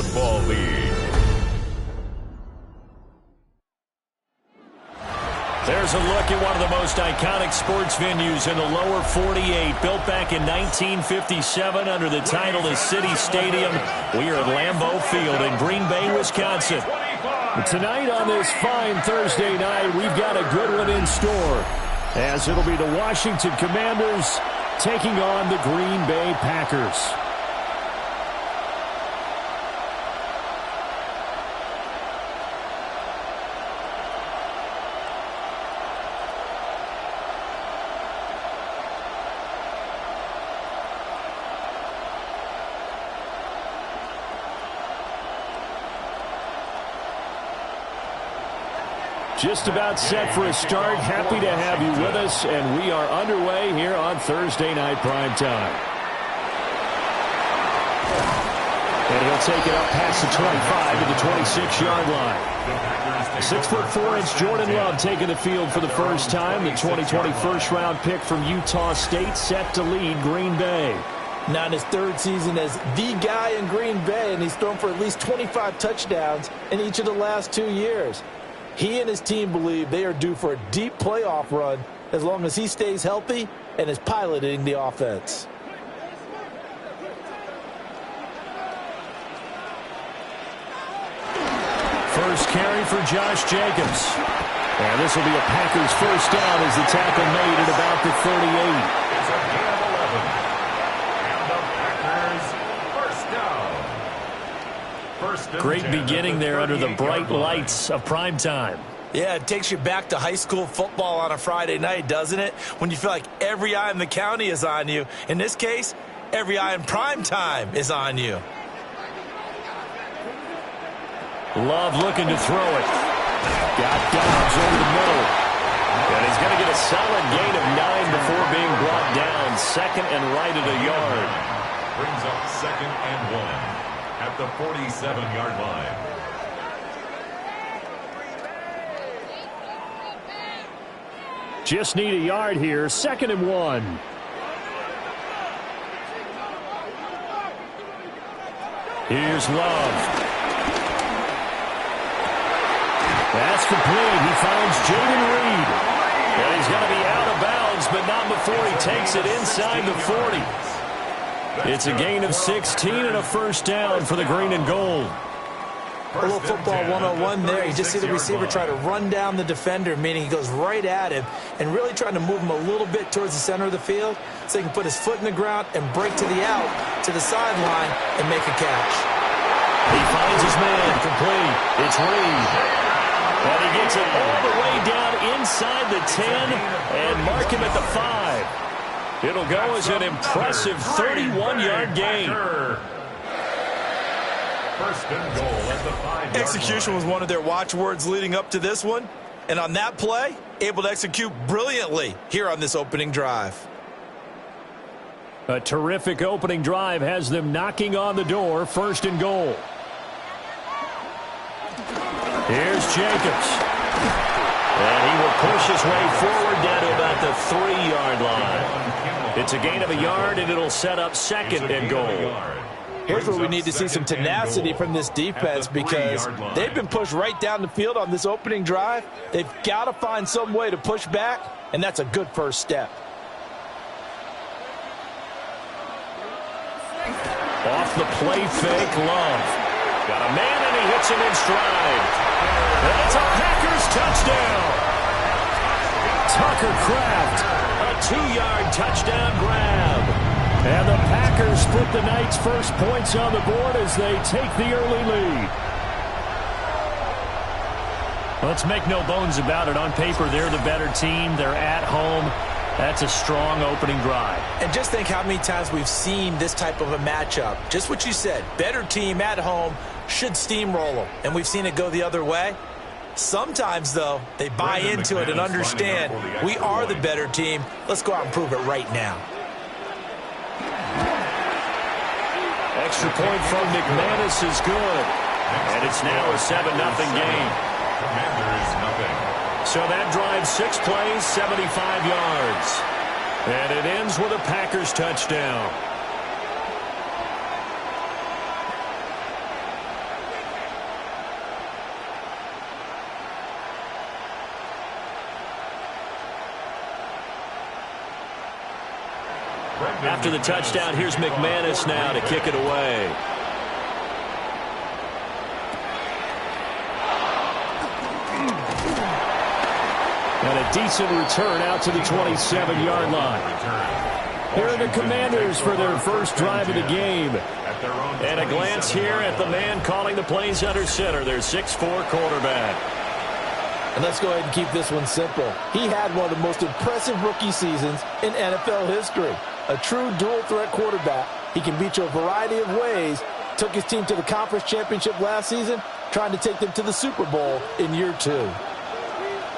Football League. There's a look at one of the most iconic sports venues in the lower 48. Built back in 1957 under the title of City Stadium. We are at Lambeau Field in Green Bay, Wisconsin. Tonight on this fine Thursday night, we've got a good one in store, as it'll be the Washington Commanders taking on the Green Bay Packers. Just about set for a start. Happy to have you with us, and we are underway here on Thursday Night Primetime. And he'll take it up past the 25 to the 26-yard line. 6'4" Jordan Love taking the field for the first time. The 2020 first-round pick from Utah State set to lead Green Bay. Now in his third season as the guy in Green Bay, and he's thrown for at least 25 touchdowns in each of the last 2 years. He and his team believe they are due for a deep playoff run as long as he stays healthy and is piloting the offense. First carry for Josh Jacobs. And this will be a Packers first down as the tackle made at about the 38. It's a gain of 11. And the Packers first down. Great beginning there under the bright lights of primetime. Yeah, it takes you back to high school football on a Friday night, doesn't it? When you feel like every eye in the county is on you. In this case, every eye in primetime is on you. Love looking to throw it. Got Dobbs over the middle. And he's going to get a solid gain of 9 before being brought down. Second and right at a yard. Brings up 2nd and 1 at the 47-yard line. Just need a yard here. 2nd and 1. Here's Love. That's complete. He finds Jaden Reed. And he's going to be out of bounds, but not before he takes it inside the 40. It's a gain of 16 and a first down for the green and gold. A little football 101 there. You just see the receiver try to run down the defender, meaning he goes right at him and really trying to move him a little bit towards the center of the field so he can put his foot in the ground and break to the out, to the sideline, and make a catch. He finds his man. Complete. It's Reed. And he gets it all the way down inside the 10 and mark him at the 5. It'll go as an impressive 31-yard gain. First and goal at the 5-yard line. Execution was one of their watchwords leading up to this one. And on that play, able to execute brilliantly here on this opening drive. A terrific opening drive has them knocking on the door. First and goal. Here's Jacobs. And he will push his way forward down to about the 3-yard line. It's a gain of a yard, and it'll set up 2nd and goal. Here's where we need to see some tenacity from this defense because they've been pushed right down the field on this opening drive. They've got to find some way to push back, and that's a good first step. Off the play fake, Love. Got a man, and he hits him in stride. And it's a Packers touchdown. Tucker Kraft, a 2-yard touchdown grab. And the Packers put the night's first points on the board as they take the early lead. Let's make no bones about it. On paper, they're the better team. They're at home. That's a strong opening drive. And just think how many times we've seen this type of a matchup. Just what you said, better team at home should steamroll them. And we've seen it go the other way. Sometimes, though, they buy into it and understand we are the better team. Let's go out and prove it right now. Extra point from McManus is good. And it's now a 7-0 game. Commanders nothing. So that drives 6 plays, 75 yards. And it ends with a Packers touchdown. After the touchdown, here's McManus now to kick it away. And a decent return out to the 27-yard line. Here are the Commanders for their first drive of the game. And a glance here at the man calling the plays under center, their 6'4" quarterback. And let's go ahead and keep this one simple. He had one of the most impressive rookie seasons in NFL history. A true dual-threat quarterback. He can beat you a variety of ways. Took his team to the conference championship last season, trying to take them to the Super Bowl in year 2.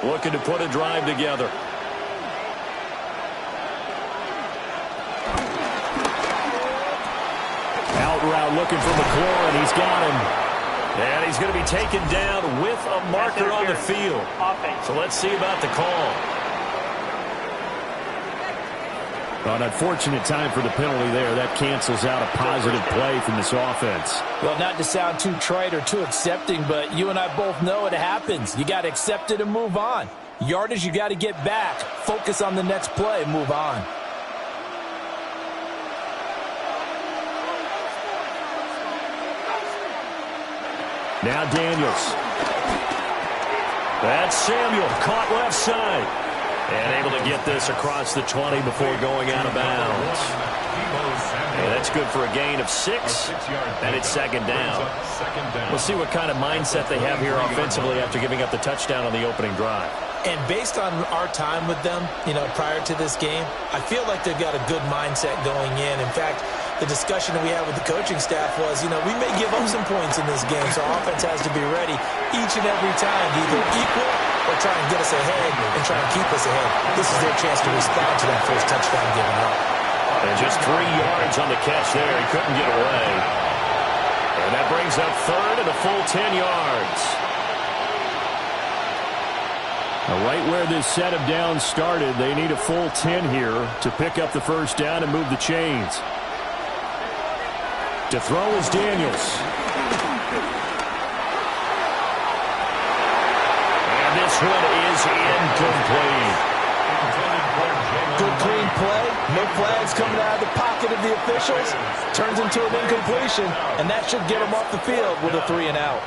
Looking to put a drive together. Out route looking for McLaurin. He's got him. And he's going to be taken down with a marker on the field. So let's see about the call. An unfortunate time for the penalty there. That cancels out a positive play from this offense. Well, not to sound too trite or too accepting, but you and I both know it happens. You got to accept it and move on. Yardage, you got to get back. Focus on the next play and move on. Now Daniels. That's Samuel, caught left side. And able to get this across the 20 before going out of bounds. And that's good for a gain of 6, and it's second down. We'll see what kind of mindset they have here offensively after giving up the touchdown on the opening drive. And based on our time with them, prior to this game, I feel like they've got a good mindset going in. In fact, the discussion that we had with the coaching staff was, we may give up some points in this game, so our offense has to be ready each and every time to either equal or try and get us ahead and try and keep us ahead. This is their chance to respond to that first touchdown given up. And just 3 yards on the catch there. He couldn't get away. And that brings up third and a full 10 yards. Right where this set of downs started, they need a full 10 here to pick up the first down and move the chains. To throw is Daniels. And this one is incomplete. Good clean play. No flags coming out of the pocket of the officials. Turns into an incompletion, and that should get him off the field with a 3 and out.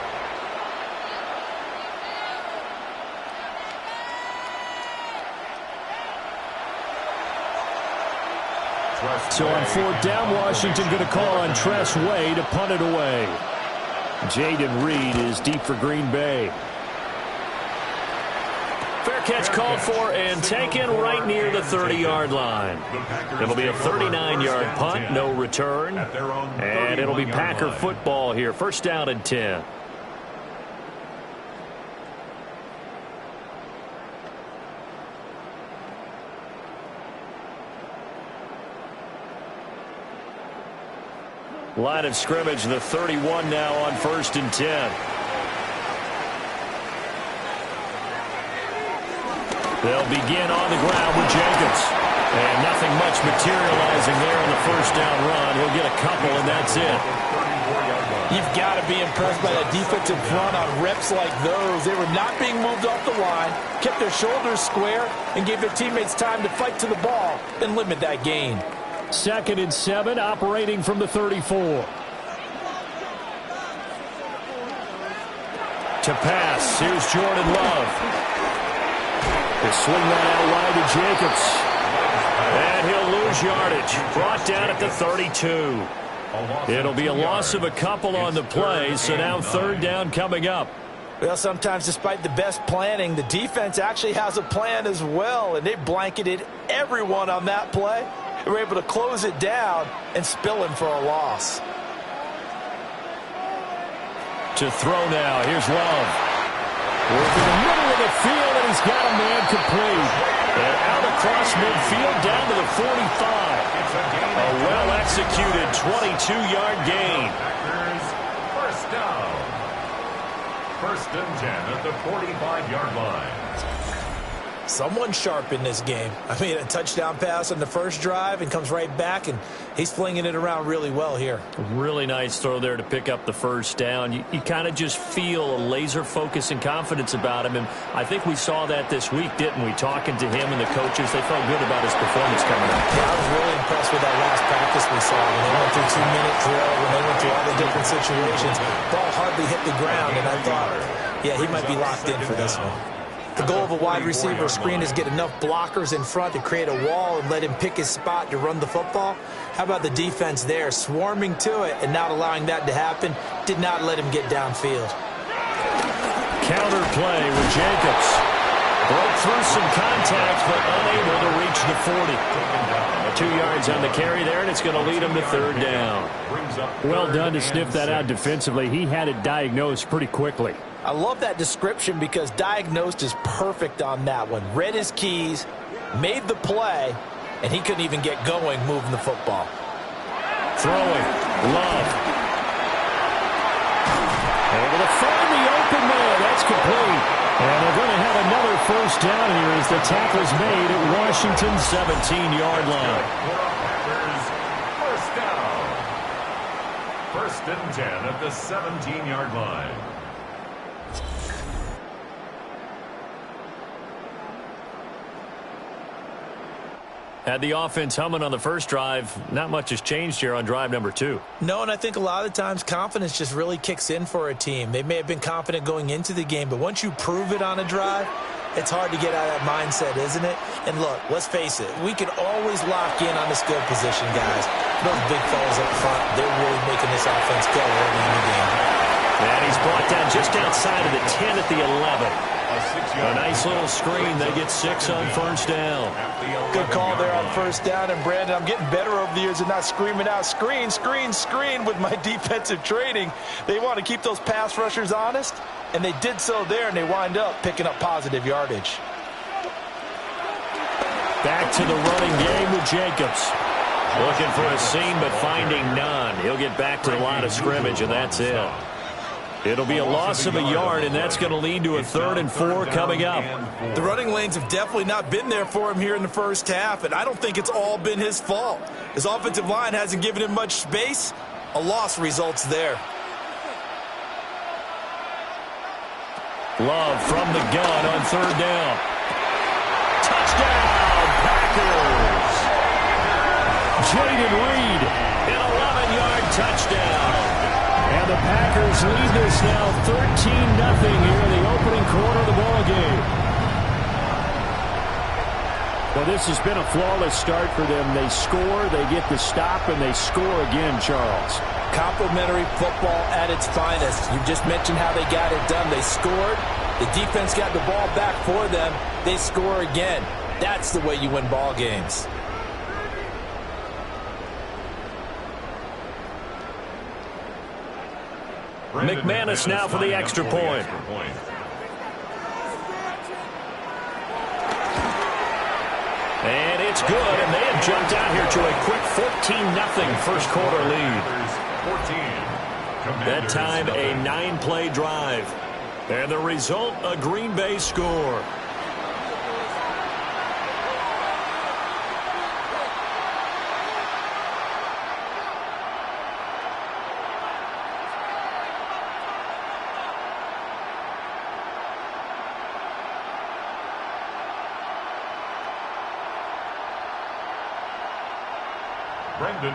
So on 4th down, Washington going to call on Tress Way to punt it away. Jaden Reed is deep for Green Bay. Fair catch called for and taken right near the 30-yard line. It'll be a 39-yard punt, no return. And it'll be Packer football here. First down and 10. Line of scrimmage, the 31 now on 1st and 10. They'll begin on the ground with Jenkins. And nothing much materializing there in the first down run. He'll get a couple, and that's it. You've got to be impressed by that defensive front on reps like those. They were not being moved off the line, kept their shoulders square, and gave their teammates time to fight to the ball and limit that gain. 2nd and 7, operating from the 34. To pass, here's Jordan Love. They swing that out wide to Jacobs. And he'll lose yardage. Brought down at the 32. It'll be a loss of a couple on the play, so now 3rd down coming up. Well, sometimes despite the best planning, the defense actually has a plan as well, and they blanketed everyone on that play. They were able to close it down and spill him for a loss. To throw now, here's Love. Working the middle of the field, and he's got a man complete. And out across midfield, down to the 45. A well-executed 22-yard gain. First down. 1st and 10 at the 45-yard line. Someone sharp in this game. I mean, a touchdown pass on the first drive and comes right back, and he's flinging it around really well here. Really nice throw there to pick up the first down. You kind of just feel a laser focus and confidence about him, and I think we saw that this week, didn't we? Talking to him and the coaches, they felt good about his performance coming up. Yeah, I was really impressed with that last practice we saw. When they went through 2-minute drill, when they went through all the different situations, ball hardly hit the ground, and I thought, yeah, he might be locked in for this one. The goal of a wide receiver screen is get enough blockers in front to create a wall and let him pick his spot to run the football. How about the defense there, swarming to it and not allowing that to happen? Did not let him get downfield. Counter play with Jacobs. Broke through some contact, but unable to reach the 40. 2 yards on the carry there, and it's going to lead him to third down. Well done to sniff that out defensively. He had it diagnosed pretty quickly. I love that description because diagnosed is perfect on that one. Read his keys, made the play, and he couldn't even get going moving the football. Throwing. Love. Able to find the open man. That's complete. And they're going to have another first down here as the tackle's made at Washington's 17-yard line. First down. First and 10 at the 17-yard line. Had the offense humming on the first drive. Not much has changed here on drive number 2. No, and I think a lot of times confidence just really kicks in for a team. They may have been confident going into the game, but once you prove it on a drive, it's hard to get out of that mindset, isn't it? And look, let's face it, we can always lock in on the skill position, guys. Those big fellas up front, they're really making this offense go early in the game. And he's brought down just outside of the 10 at the 11. A nice little screen. They get 6 on first down. Good call there on first down. And, Brandon, I'm getting better over the years and not screaming out, screen, screen, screen with my defensive training. They want to keep those pass rushers honest, and they did so there, and they wind up picking up positive yardage. Back to the running game with Jacobs. Looking for a seam, but finding none. He'll get back to the line of scrimmage, and that's it. It'll be a loss of a yard, and that's going to lead to a 3rd and 4 coming up. The running lanes have definitely not been there for him here in the first half, and I don't think it's all been his fault. His offensive line hasn't given him much space. A loss results there. Love from the gun on 3rd down. Touchdown, Packers! Jaden Reed, an 11-yard touchdown. And the Packers lead this now 13-0 here in the opening quarter of the ballgame. Well, this has been a flawless start for them. They score, they get the stop, and they score again, Charles. Complimentary football at its finest. You just mentioned how they got it done. They scored. The defense got the ball back for them. They score again. That's the way you win ball games. McManus now for the extra point. And it's good, and they have jumped out here to a quick 14-0 first quarter lead. That time, a 9-play drive. And the result, a Green Bay score.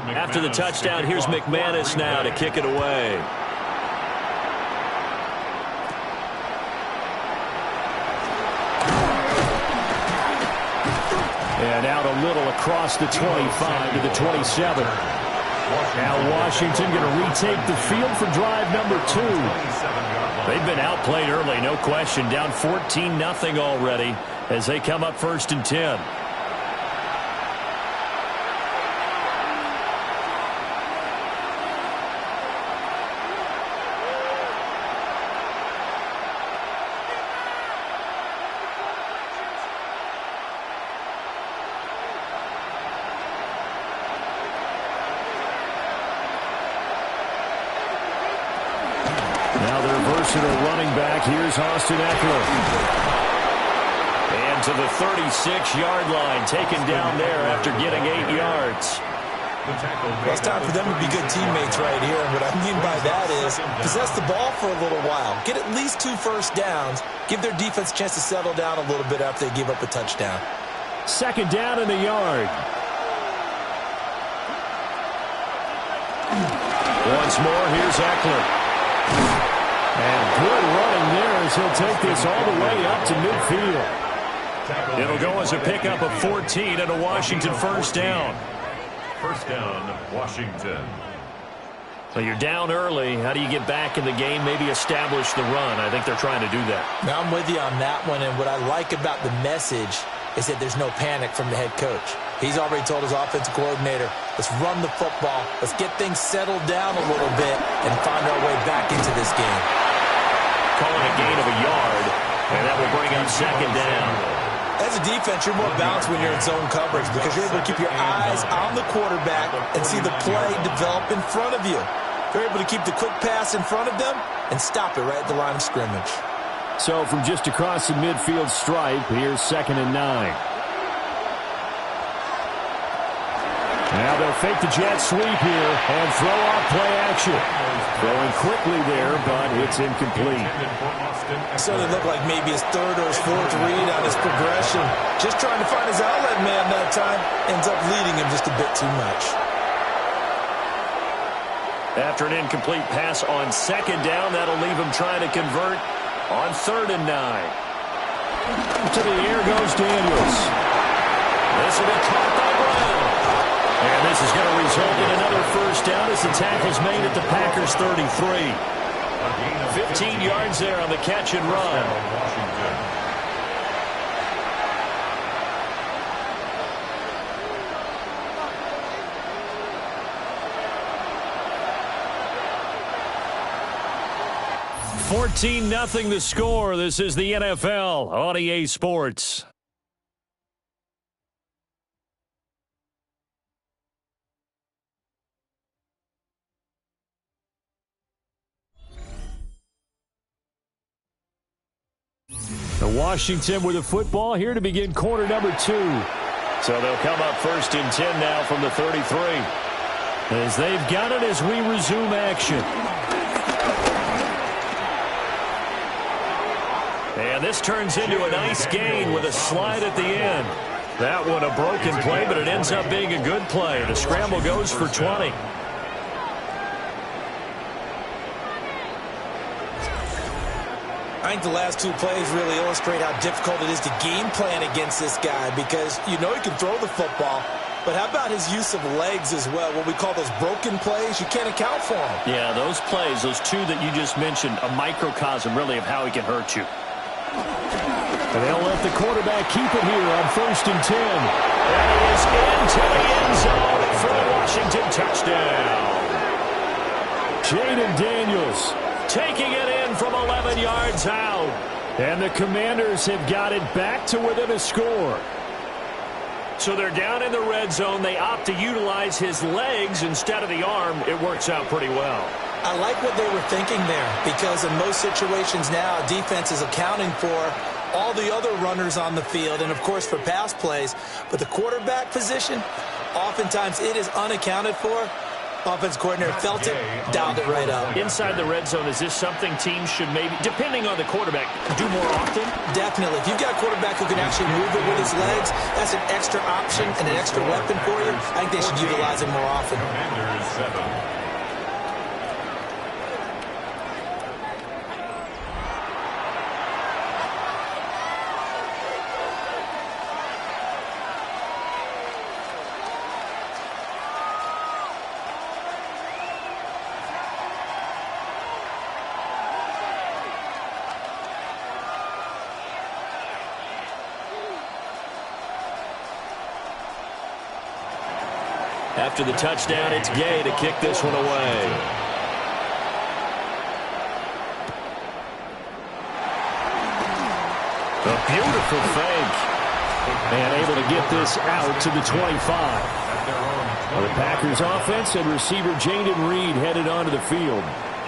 After the touchdown, here's McManus now to kick it away. And out a little across the 25 to the 27. Now Washington going to retake the field for drive number 2. They've been outplayed early, no question. Down 14-0 already as they come up 1st and 10. Now their versatile running back, here's Austin Eckler. And to the 36-yard line, taken down there after getting 8 yards. Well, it's time for them to be good teammates right here. And what I mean by that is possess the ball for a little while. Get at least 2 first downs. Give their defense a chance to settle down a little bit after they give up a touchdown. Second down and a yard. Once more, here's Eckler. And good running there as he'll take this all the way up to midfield. It'll go as a pickup of 14 and a Washington first down. First down, Washington. So you're down early. How do you get back in the game, maybe establish the run? I think they're trying to do that. Now, I'm with you on that one, and what I like about the message is that there's no panic from the head coach. He's already told his offensive coordinator, let's run the football, let's get things settled down a little bit and find our way back into this game. Calling a gain of a yard, and that will bring up second down. As a defense, you're more balanced when you're in zone coverage because you're able to keep your eyes on the quarterback and see the play develop in front of you. You're able to keep the quick pass in front of them and stop it right at the line of scrimmage. So from just across the midfield stripe, here's 2nd and 9. Now they'll fake the jet sweep here and throw off play action. Throwing quickly there, but it's incomplete. So it looked like maybe his 3rd or his 4th read on his progression. Just trying to find his outlet man that time. Ends up leading him just a bit too much. After an incomplete pass on second down, that'll leave him trying to convert on 3rd and 9. To the air goes Daniels. This will be caught by Brown. And this is going to result in another first down as the tackle's made at the Packers' 33. 15 yards there on the catch and run. $14-0 the score. This is the NFL on EA Sports. Washington with the football here to begin quarter number 2. So they'll come up 1st and 10 now from the 33. As they've got it as we resume action. And this turns into a nice gain with a slide at the end. That one a broken play, but it ends up being a good play. The scramble goes for 20. I think the last 2 plays really illustrate how difficult it is to game plan against this guy because you know he can throw the football, but how about his use of legs as well? What we call those broken plays, you can't account for them. Yeah, those plays, those 2 that you just mentioned, a microcosm really of how he can hurt you. And they'll let the quarterback keep it here on 1st and 10. And it is into the end zone for a Washington touchdown. Jaden Daniels taking it in from 11 yards out. And the Commanders have got it back to within a score. So they're down in the red zone. They opt to utilize his legs instead of the arm. It works out pretty well. I like what they were thinking there because in most situations now, defense is accounting for all the other runners on the field and, of course, for pass plays. But the quarterback position, oftentimes it is unaccounted for. Offense coordinator felt it, dialed it right up. Inside the red zone, is this something teams should maybe, depending on the quarterback, do more often? Definitely. If you've got a quarterback who can actually move it with his legs, that's an extra option and an extra weapon for you. I think they should utilize it more often. Commanders 7. After the touchdown, it's Gay to kick this one away. A beautiful fake. And able to get this out to the 25. Well, the Packers offense and receiver Jaden Reed headed onto the field.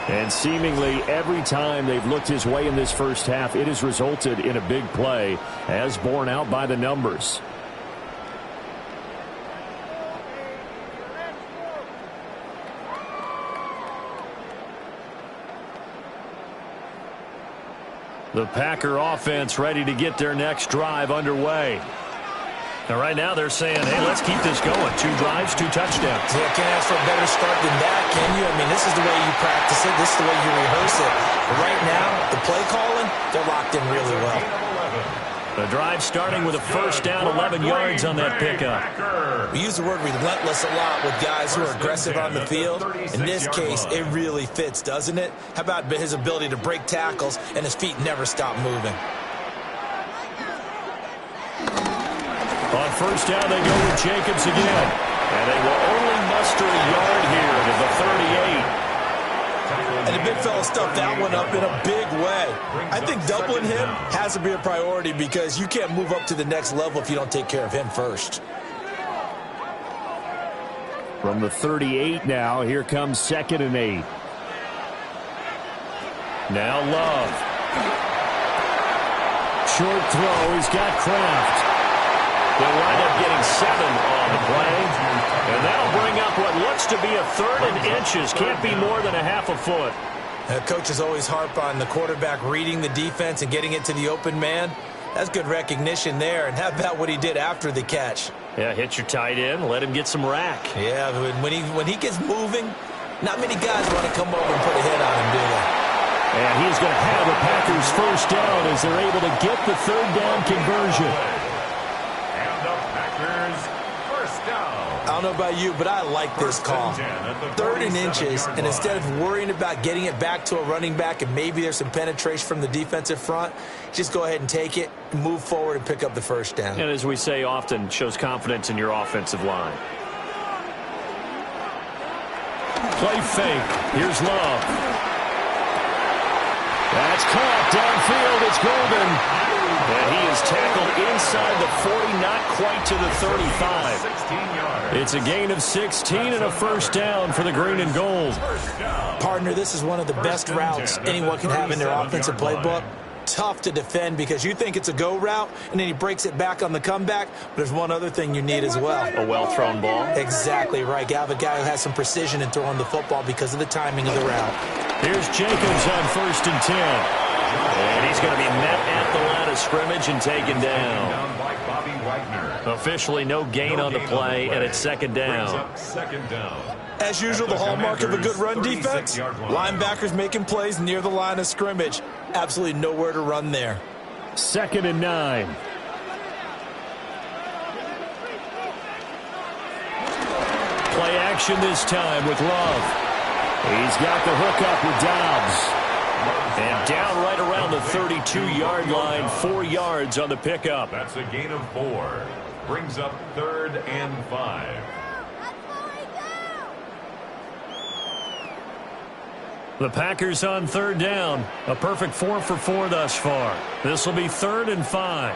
And seemingly every time they've looked his way in this first half, it has resulted in a big play, as borne out by the numbers. The Packer offense ready to get their next drive underway. Now, right now they're saying, hey, let's keep this going. 2 drives, 2 touchdowns. Yeah, can't ask for a better start than that, can you? I mean, this is the way you practice it. This is the way you rehearse it. But right now, the play calling, they're locked in really well. The drive starting with a first down, 11 yards on that pickup. We use the word relentless a lot with guys who are aggressive on the field. In this case, it really fits, doesn't it? How about his ability to break tackles and his feet never stop moving? On first down, they go with Jacobs again. And they will only muster a yard here to the 38. And the big fella stuffed that one up in a big way. I think doubling him has to be a priority because you can't move up to the next level if you don't take care of him first. From the 38 now, here comes 2nd and 8. Now Love. Short throw, he's got Kraft. They'll wind up getting 7 on the play. And that'll bring up what looks to be a 3rd and inches. Can't be more than a half a foot. Coaches always harp on the quarterback reading the defense and getting it to the open man. That's good recognition there. And how about what he did after the catch? Yeah, hit your tight end, let him get some rack. Yeah, when he gets moving, not many guys want to come over and put a hit on him, do they? And he's going to have the Packers first down as they're able to get the 3rd down conversion. I don't know about you, but I like this call. 3rd and inches, and instead of worrying about getting it back to a running back and maybe there's some penetration from the defensive front, just go ahead and take it, move forward, and pick up the first down. And as we say often, shows confidence in your offensive line. Play fake. Here's Love. That's caught downfield. It's Golden. And he is tackled inside the 40, not quite to the 35. It's a gain of 16 and a first down for the green and gold. Partner, this is one of the best routes anyone can have in their offensive playbook. Tough to defend because you think it's a go route, and then he breaks it back on the comeback. But there's one other thing you need as well. A well-thrown ball. Exactly right. You have a guy who has some precision in throwing the football because of the timing of the route. Here's Jacobs on 1st and 10. And he's going to be met at the line of scrimmage and taken down. Officially no gain on the play, and it's 2nd down. As usual, the hallmark of a good run defense, linebackers making plays near the line of scrimmage. Absolutely nowhere to run there. 2nd and 9. Play action this time with Love. He's got the hook up with Dobbs. And down right around the 32-yard line, 4 yards on the pickup. That's a gain of 4. Brings up 3rd and 5. The Packers on 3rd down. A perfect 4 for 4 thus far. This will be 3rd and 5.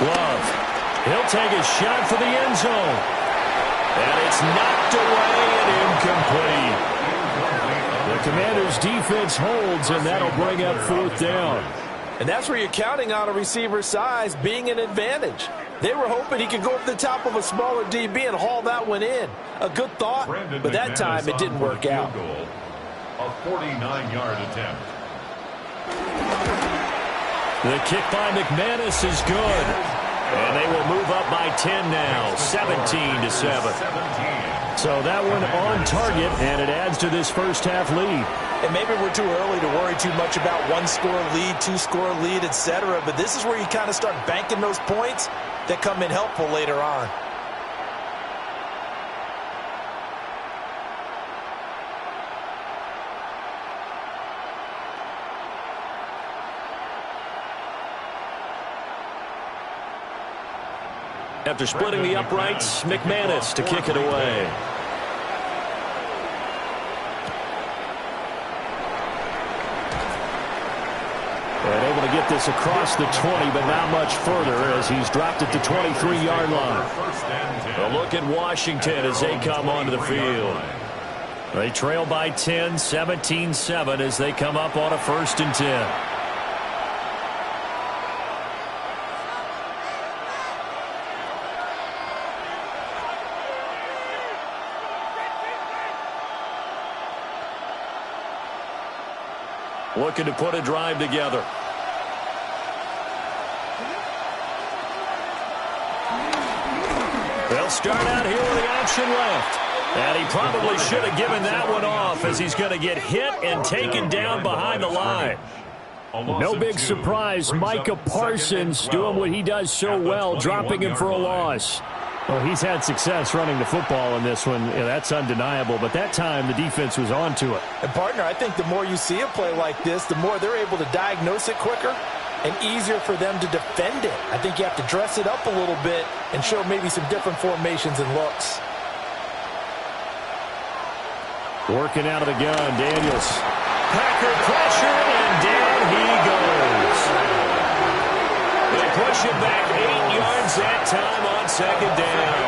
Love. He'll take a shot for the end zone. And it's knocked away and incomplete. The Commanders' defense holds, and that'll bring up 4th down. And that's where you're counting on a receiver's size being an advantage. They were hoping he could go up the top of a smaller DB and haul that one in. A good thought, but that time it didn't work out. A 49-yard attempt. The kick by McManus is good. And they will move up by 10 now, 17-7. So that one on target, and it adds to this first half lead. And maybe we're too early to worry too much about 1-score lead, 2-score lead, etc. But this is where you kind of start banking those points that come in helpful later on. After splitting the uprights, McManus to kick it away. And able to get this across the 20, but not much further as he's dropped it to 23-yard line. A look at Washington as they come onto the field. They trail by 10, 17-7 as they come up on a 1st and 10. Looking to put a drive together. They'll start out here with the option left. And he probably should have given that one off as he's going to get hit and taken down behind the line. No big surprise. Micah Parsons doing what he does so well, dropping him for a loss. Well, he's had success running the football in this one. Yeah, that's undeniable. But that time, the defense was on to it. And, partner, I think the more you see a play like this, the more they're able to diagnose it quicker and easier for them to defend it. I think you have to dress it up a little bit and show maybe some different formations and looks. Working out of the gun, Daniels. Packer pressure, and down he goes. They push him back 8 yards that time on 2nd down.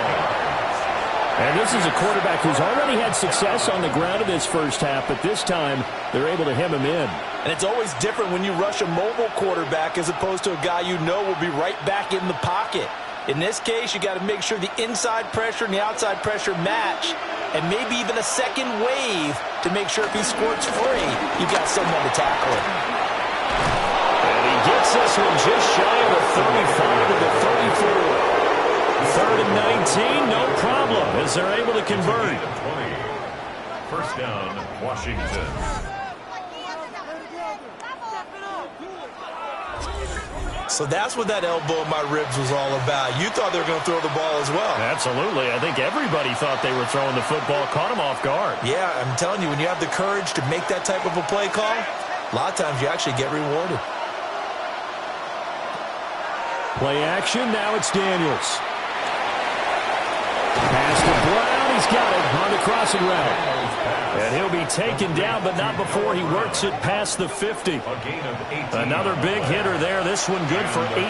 And this is a quarterback who's already had success on the ground in this first half, but this time they're able to hem him in. And it's always different when you rush a mobile quarterback as opposed to a guy you know will be right back in the pocket. In this case, you got to make sure the inside pressure and the outside pressure match, and maybe even a second wave to make sure if he squirts free, you've got someone to tackle him. And he gets this one just shy of the 35 to the 34. 3rd and 19, no problem, as they're able to convert. 1st down, Washington. So that's what that elbow in my ribs was all about. You thought they were going to throw the ball as well. Absolutely. I think everybody thought they were throwing the football. Caught him off guard. Yeah, I'm telling you, when you have the courage to make that type of a play call, a lot of times you actually get rewarded. Play action, now it's Daniels. Pass to Brown, he's got it on the crossing route. And he'll be taken down, but not before he works it past the 50. Another big hitter there. This one good for 18.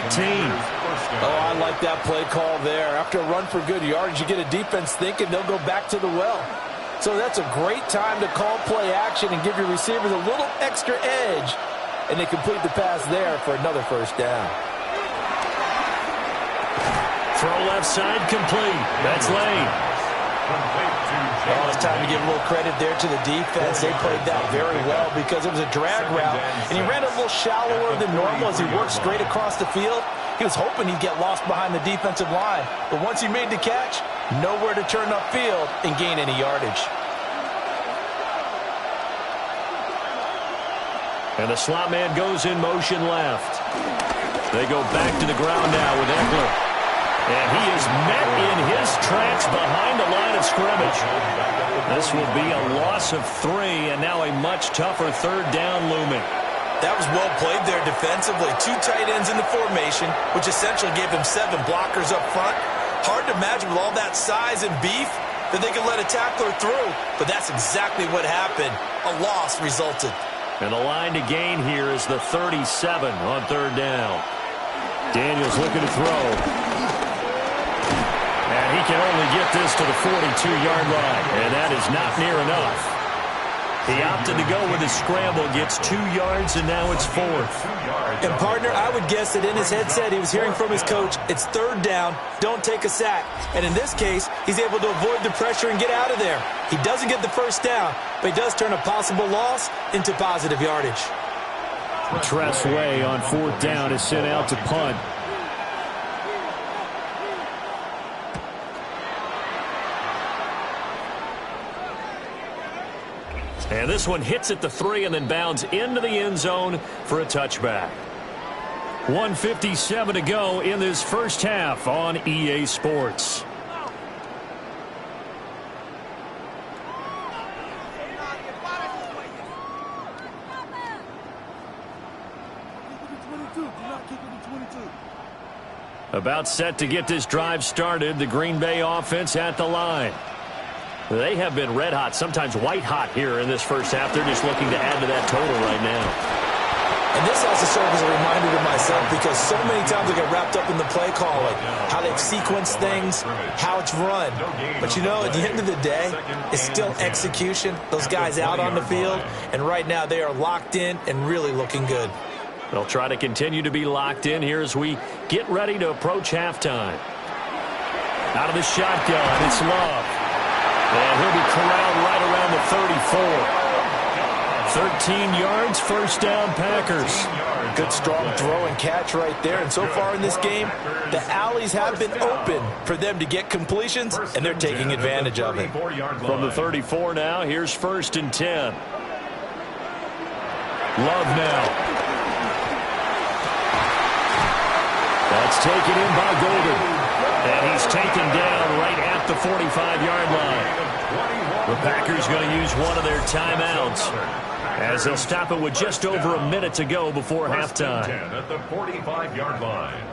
Oh, I like that play call there. After a run for good yardage, you get a defense thinking they'll go back to the well. So that's a great time to call play action and give your receivers a little extra edge. And they complete the pass there for another 1st down. Throw left side complete. That's Lane. Well, it's time to give a little credit there to the defense. They played that very well because it was a drag route, and he ran a little shallower than normal as he worked straight across the field. He was hoping he'd get lost behind the defensive line, but once he made the catch, nowhere to turn upfield and gain any yardage. And the slot man goes in motion left. They go back to the ground now with Eckler. And he is met in his tracks behind the line of scrimmage. This will be a loss of 3, and now a much tougher 3rd down looming. That was well played there defensively. 2 tight ends in the formation, which essentially gave him 7 blockers up front. Hard to imagine with all that size and beef that they could let a tackler through, but that's exactly what happened. A loss resulted. And the line to gain here is the 37 on 3rd down. Daniels looking to throw. And he can only get this to the 42-yard line, and that is not near enough. He opted to go with his scramble, gets 2 yards, and now it's 4th. And, partner, I would guess that in his headset he was hearing from his coach, it's 3rd down, don't take a sack. And in this case, he's able to avoid the pressure and get out of there. He doesn't get the 1st down, but he does turn a possible loss into positive yardage. Tress Way on 4th down is sent out to punt. And this one hits at the 3 and then bounds into the end zone for a touchback. 1:57 to go in this first half on EA Sports. About set to get this drive started. The Green Bay offense at the line. They have been red hot, sometimes white hot here in this first half. They're just looking to add to that total right now. And this has to serve as a reminder to myself because so many times I get wrapped up in the play calling, how they've sequenced things, how it's run. But, you know, at the end of the day, it's still execution. Those guys out on the field, and right now they are locked in and really looking good. They'll try to continue to be locked in here as we get ready to approach halftime. Out of the shotgun, it's Love. And he'll be corralled right around the 34. 13 yards, first down, Packers. Good, strong throw and catch right there. And so far in this game, the alleys have been open for them to get completions, and they're taking advantage of it. From the 34 now, here's 1st and 10. Love now. That's taken in by Golden. And he's taken down right at the 45-yard line. The Packers going to use one of their timeouts as they'll stop it with just over a minute to go before halftime. 10 at the 45-yard line.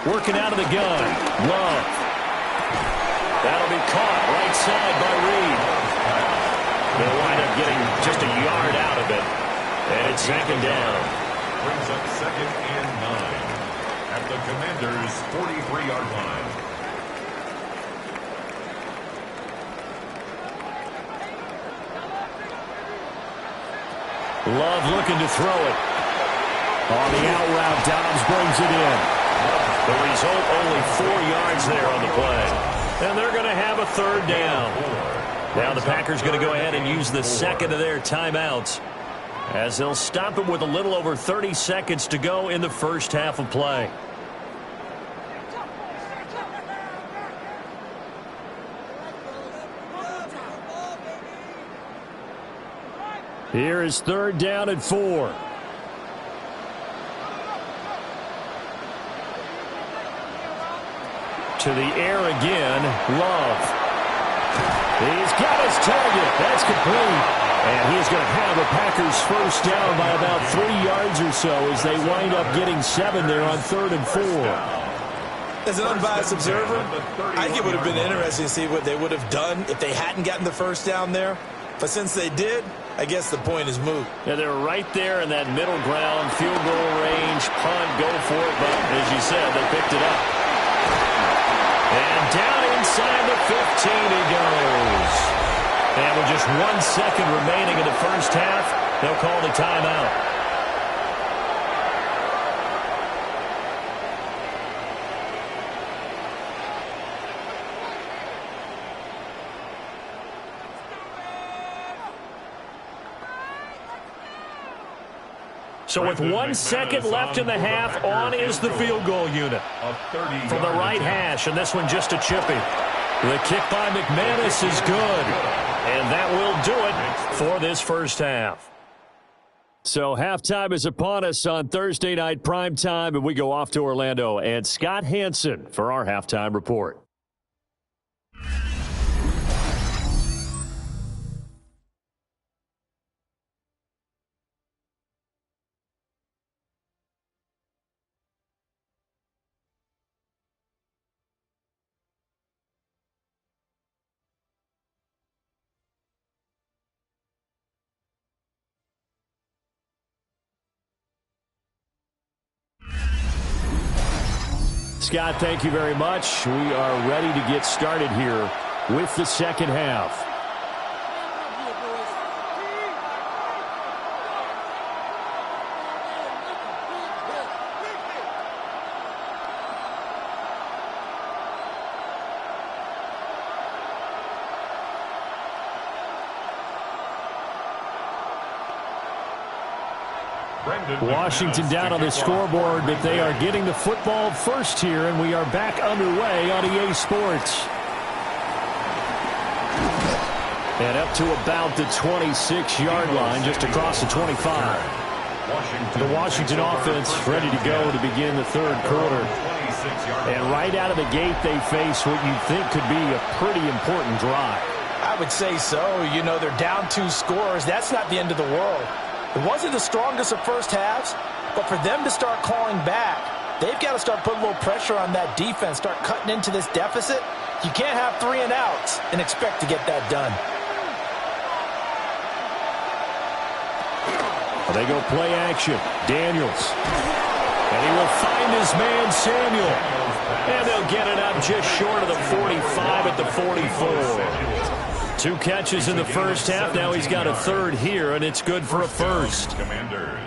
Working out of the gun. Love. That'll be caught right side by Reed. They'll wind up getting just a yard out of it. And it's 2nd down. Brings up 2nd and 9 at the Commanders' 43-yard line. Love looking to throw it. On the out route, Dobbs brings it in. The result, only 4 yards there on the play. And they're going to have a 3rd down. Now the Packers going to go ahead and use the 2nd of their timeouts as they'll stop it with a little over 30 seconds to go in the first half of play. Here is 3rd down and 4. To the air again, Love. He's got his target. That's complete. And he's going to have the Packers first down by about 3 yards or so as they wind up getting 7 there on 3rd and 4. As an unbiased observer, I think it would have been interesting to see what they would have done if they hadn't gotten the first down there. But since they did, I guess the point is moot. Yeah, they're right there in that middle ground, field goal range, punt, go for it. But as you said, they picked it up. And down inside the 15 he goes. And with just 1 second remaining in the first half, they'll call the timeout. So with 1 second left in the half, on is the field goal unit. From the right hash, and this one just a chippy. The kick by McManus is good. And that will do it for this first half. So halftime is upon us on Thursday night primetime, and we go off to Orlando. And Scott Hansen for our halftime report. Scott, thank you very much. We are ready to get started here with the second half. Washington down on the scoreboard, but they are getting the football first here, and we are back underway on EA Sports. And up to about the 26-yard line, just across the 25. The Washington offense ready to go to begin the third quarter. And right out of the gate, they face what you think could be a pretty important drive. I would say so. You know, they're down 2 scores. That's not the end of the world. It wasn't the strongest of first halves, but for them to start clawing back, they've got to start putting a little pressure on that defense, start cutting into this deficit. You can't have 3 and outs and expect to get that done. They go play action. Daniels. And he will find his man, Samuel. And they'll get it up just short of the 45 at the 44. 2 catches in the first half. Now he's got a third here, and it's good for a first. Commanders.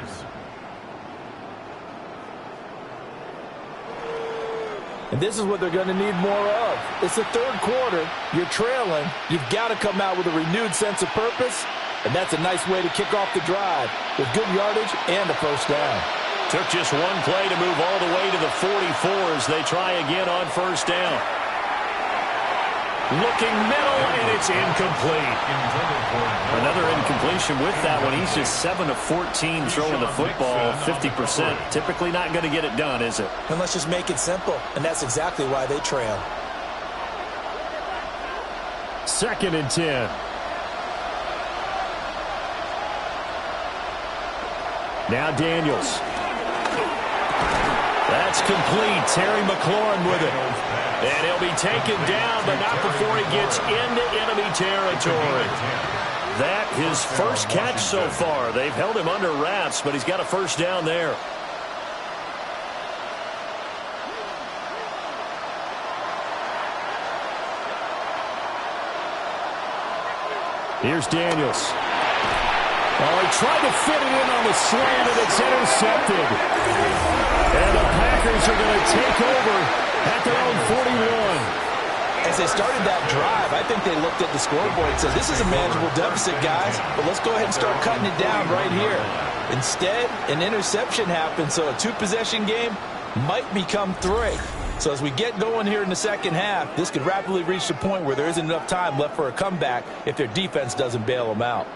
And this is what they're going to need more of. It's the third quarter. You're trailing. You've got to come out with a renewed sense of purpose. And that's a nice way to kick off the drive with good yardage and a first down. Took just one play to move all the way to the 44 as they try again on first down. Looking middle, and it's incomplete. Another incompletion with that one. He's just 7 of 14 throwing the football, 50%. Typically not going to get it done, is it? And let's just make it simple, and that's exactly why they trail. 2nd and 10. Now Daniels. That's complete. Terry McLaurin with it. And he'll be taken down, but not before he gets into enemy territory. That his first catch so far. They've held him under wraps, but he's got a first down there. Here's Daniels. Oh, he tried to fit it in on the slant, and it's intercepted. And the Packers are going to take over at their own 41. As they started that drive, I think they looked at the scoreboard and said, this is a manageable deficit, guys, but let's go ahead and start cutting it down right here. Instead, an interception happened, so a 2-possession game might become 3. So as we get going here in the second half, this could rapidly reach the point where there isn't enough time left for a comeback if their defense doesn't bail them out.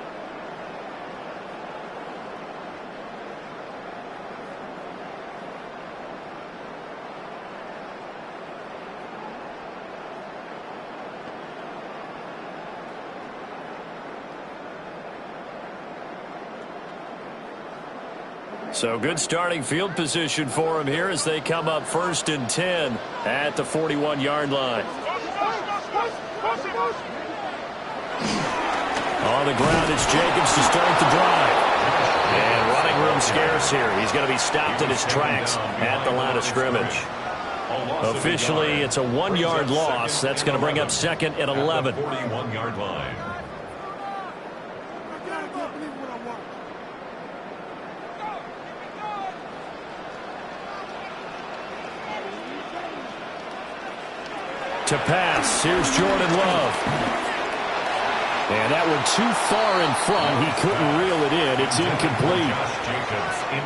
So good starting field position for him here as they come up 1st and 10 at the 41-yard line. On the ground, it's Jacobs to start the drive. And running room scarce here. He's going to be stopped in his tracks at the line of scrimmage. Officially, it's a 1-yard loss. That's going to bring up 2nd and 11. 41-yard line. To pass, here's Jordan Love. And that one too far in front. He couldn't reel it in. It's incomplete.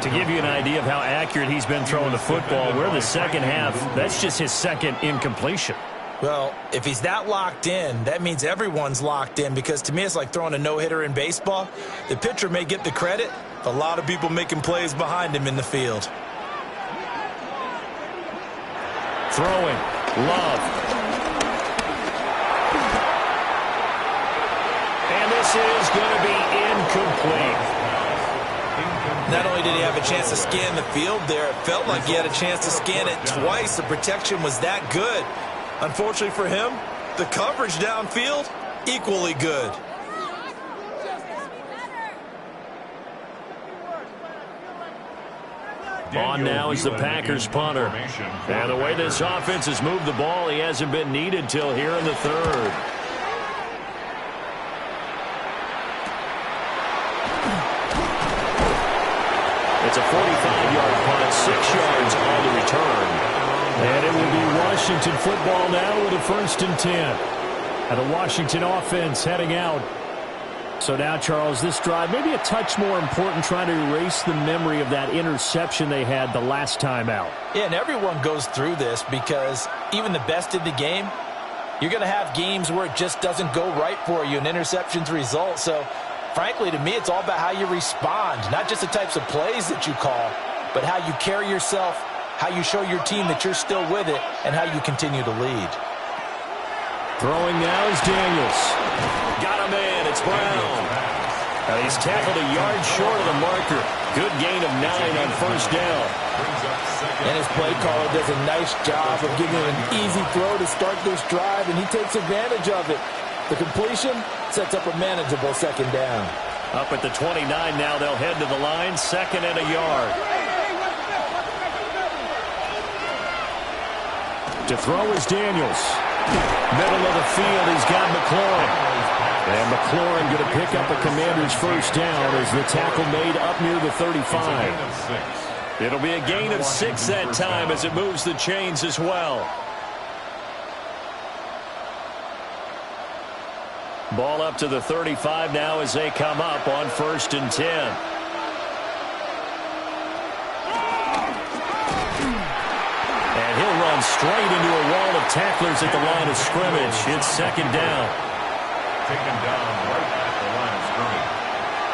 To give you an idea of how accurate he's been throwing the football, we're in the second half. That's just his 2nd incompletion. Well, if he's that locked in, that means everyone's locked in, because to me it's like throwing a no-hitter in baseball. The pitcher may get the credit, a lot of people making plays behind him in the field. Throwing, Love. This is going to be incomplete. Not only did he have a chance to scan the field there, it felt like he had a chance to scan it twice. The protection was that good. Unfortunately for him, the coverage downfield, equally good. On now is the Packers punter. And the way this offense has moved the ball, he hasn't been needed till here in the 3rd. It's a 45-yard punt, 6 yards on the return. And it will be Washington football now with a 1st and 10. And the Washington offense heading out. So now, Charles, this drive maybe a touch more important, trying to erase the memory of that interception they had the last time out. Yeah, and everyone goes through this, because even the best in the game, you're going to have games where it just doesn't go right for you, and interceptions result. So frankly, to me, it's all about how you respond, not just the types of plays that you call, but how you carry yourself, how you show your team that you're still with it, and how you continue to lead. Throwing now is Daniels. Got a man. It's Brown. And he's tackled a yard short of the marker. Good gain of 9 on first down. And his play caller does a nice job of giving him an easy throw to start this drive, and he takes advantage of it. The completion sets up a manageable second down. Up at the 29 now, they'll head to the line, 2nd and a yard. To throw is Daniels. Middle of the field, he's got McLaurin. And McLaurin going to pick up a Commander's first down as the tackle made up near the 35. It'll be a gain of 6 that time as it moves the chains as well. Ball up to the 35 now as they come up on 1st and 10. And he'll run straight into a wall of tacklers at the line of scrimmage. It's 2nd down. Taken down right at the line of scrimmage.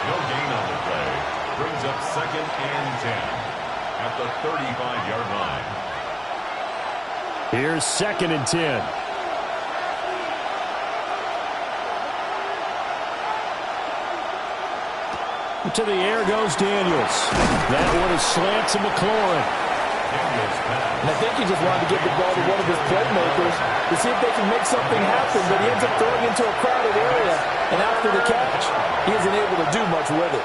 No gain on the play. Brings up 2nd and 10 at the 35-yard line. Here's 2nd and 10. To the air goes Daniels. That one is slant to McLaurin. And I think he just wanted to get the ball to one of his playmakers to see if they can make something happen, but he ends up throwing into a crowded area, and after the catch, he isn't able to do much with it.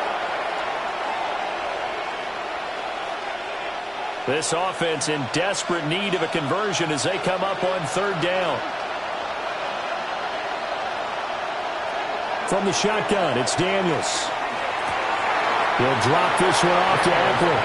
This offense in desperate need of a conversion as they come up on 3rd down. From the shotgun, it's Daniels. He'll drop this one off to Eckler.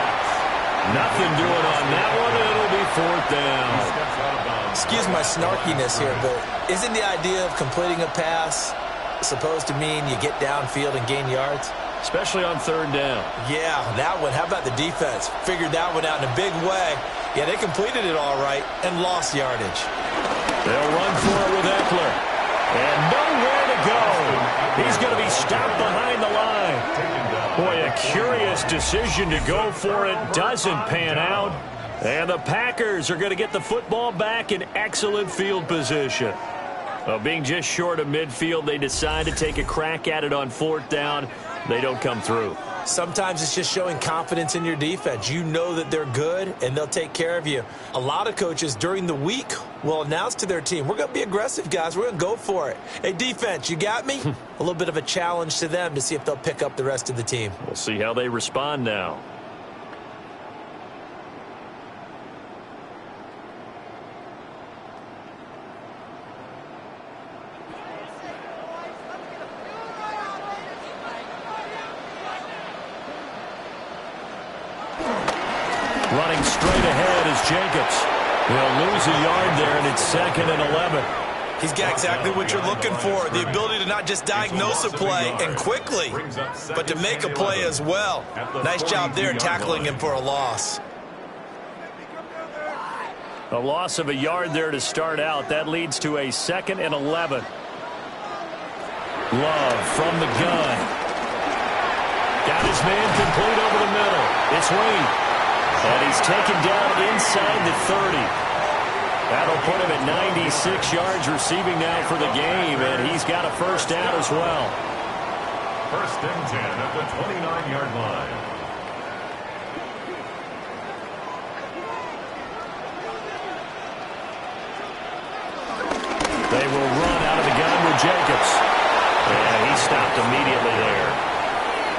Nothing doing on that one. It'll be 4th down. Excuse my snarkiness here, but isn't the idea of completing a pass supposed to mean you get downfield and gain yards? Especially on 3rd down. Yeah, that one. How about the defense? Figured that one out in a big way. Yeah, they completed it all right and lost yardage. They'll run for it with Eckler. And nowhere to go. He's going to be stopped behind the line. Boy, a curious decision to go for it. Doesn't pan out. And the Packers are going to get the football back in excellent field position. Being just short of midfield, they decide to take a crack at it on 4th down. They don't come through. Sometimes it's just showing confidence in your defense. You know that they're good, and they'll take care of you. A lot of coaches during the week will announce to their team, we're going to be aggressive, guys. We're going to go for it. Hey, defense, you got me? A little bit of a challenge to them to see if they'll pick up the rest of the team. We'll see how they respond now. Running straight ahead is Jacobs. They'll lose a yard there, and it's 2nd and 11. He's got exactly what you're looking for, the ability to not just diagnose a play and quickly, but to make a play as well. Nice job there tackling him for a loss. A loss of a yard there to start out. That leads to a 2nd and 11. Love from the gun. Got his man complete over the middle. It's Reed. And he's taken down inside the 30. That'll put him at 96 yards receiving now for the game, and he's got a first down as well. 1st and 10 at the 29-yard line. They will run out of the gun with Jacobs. And he stopped immediately there.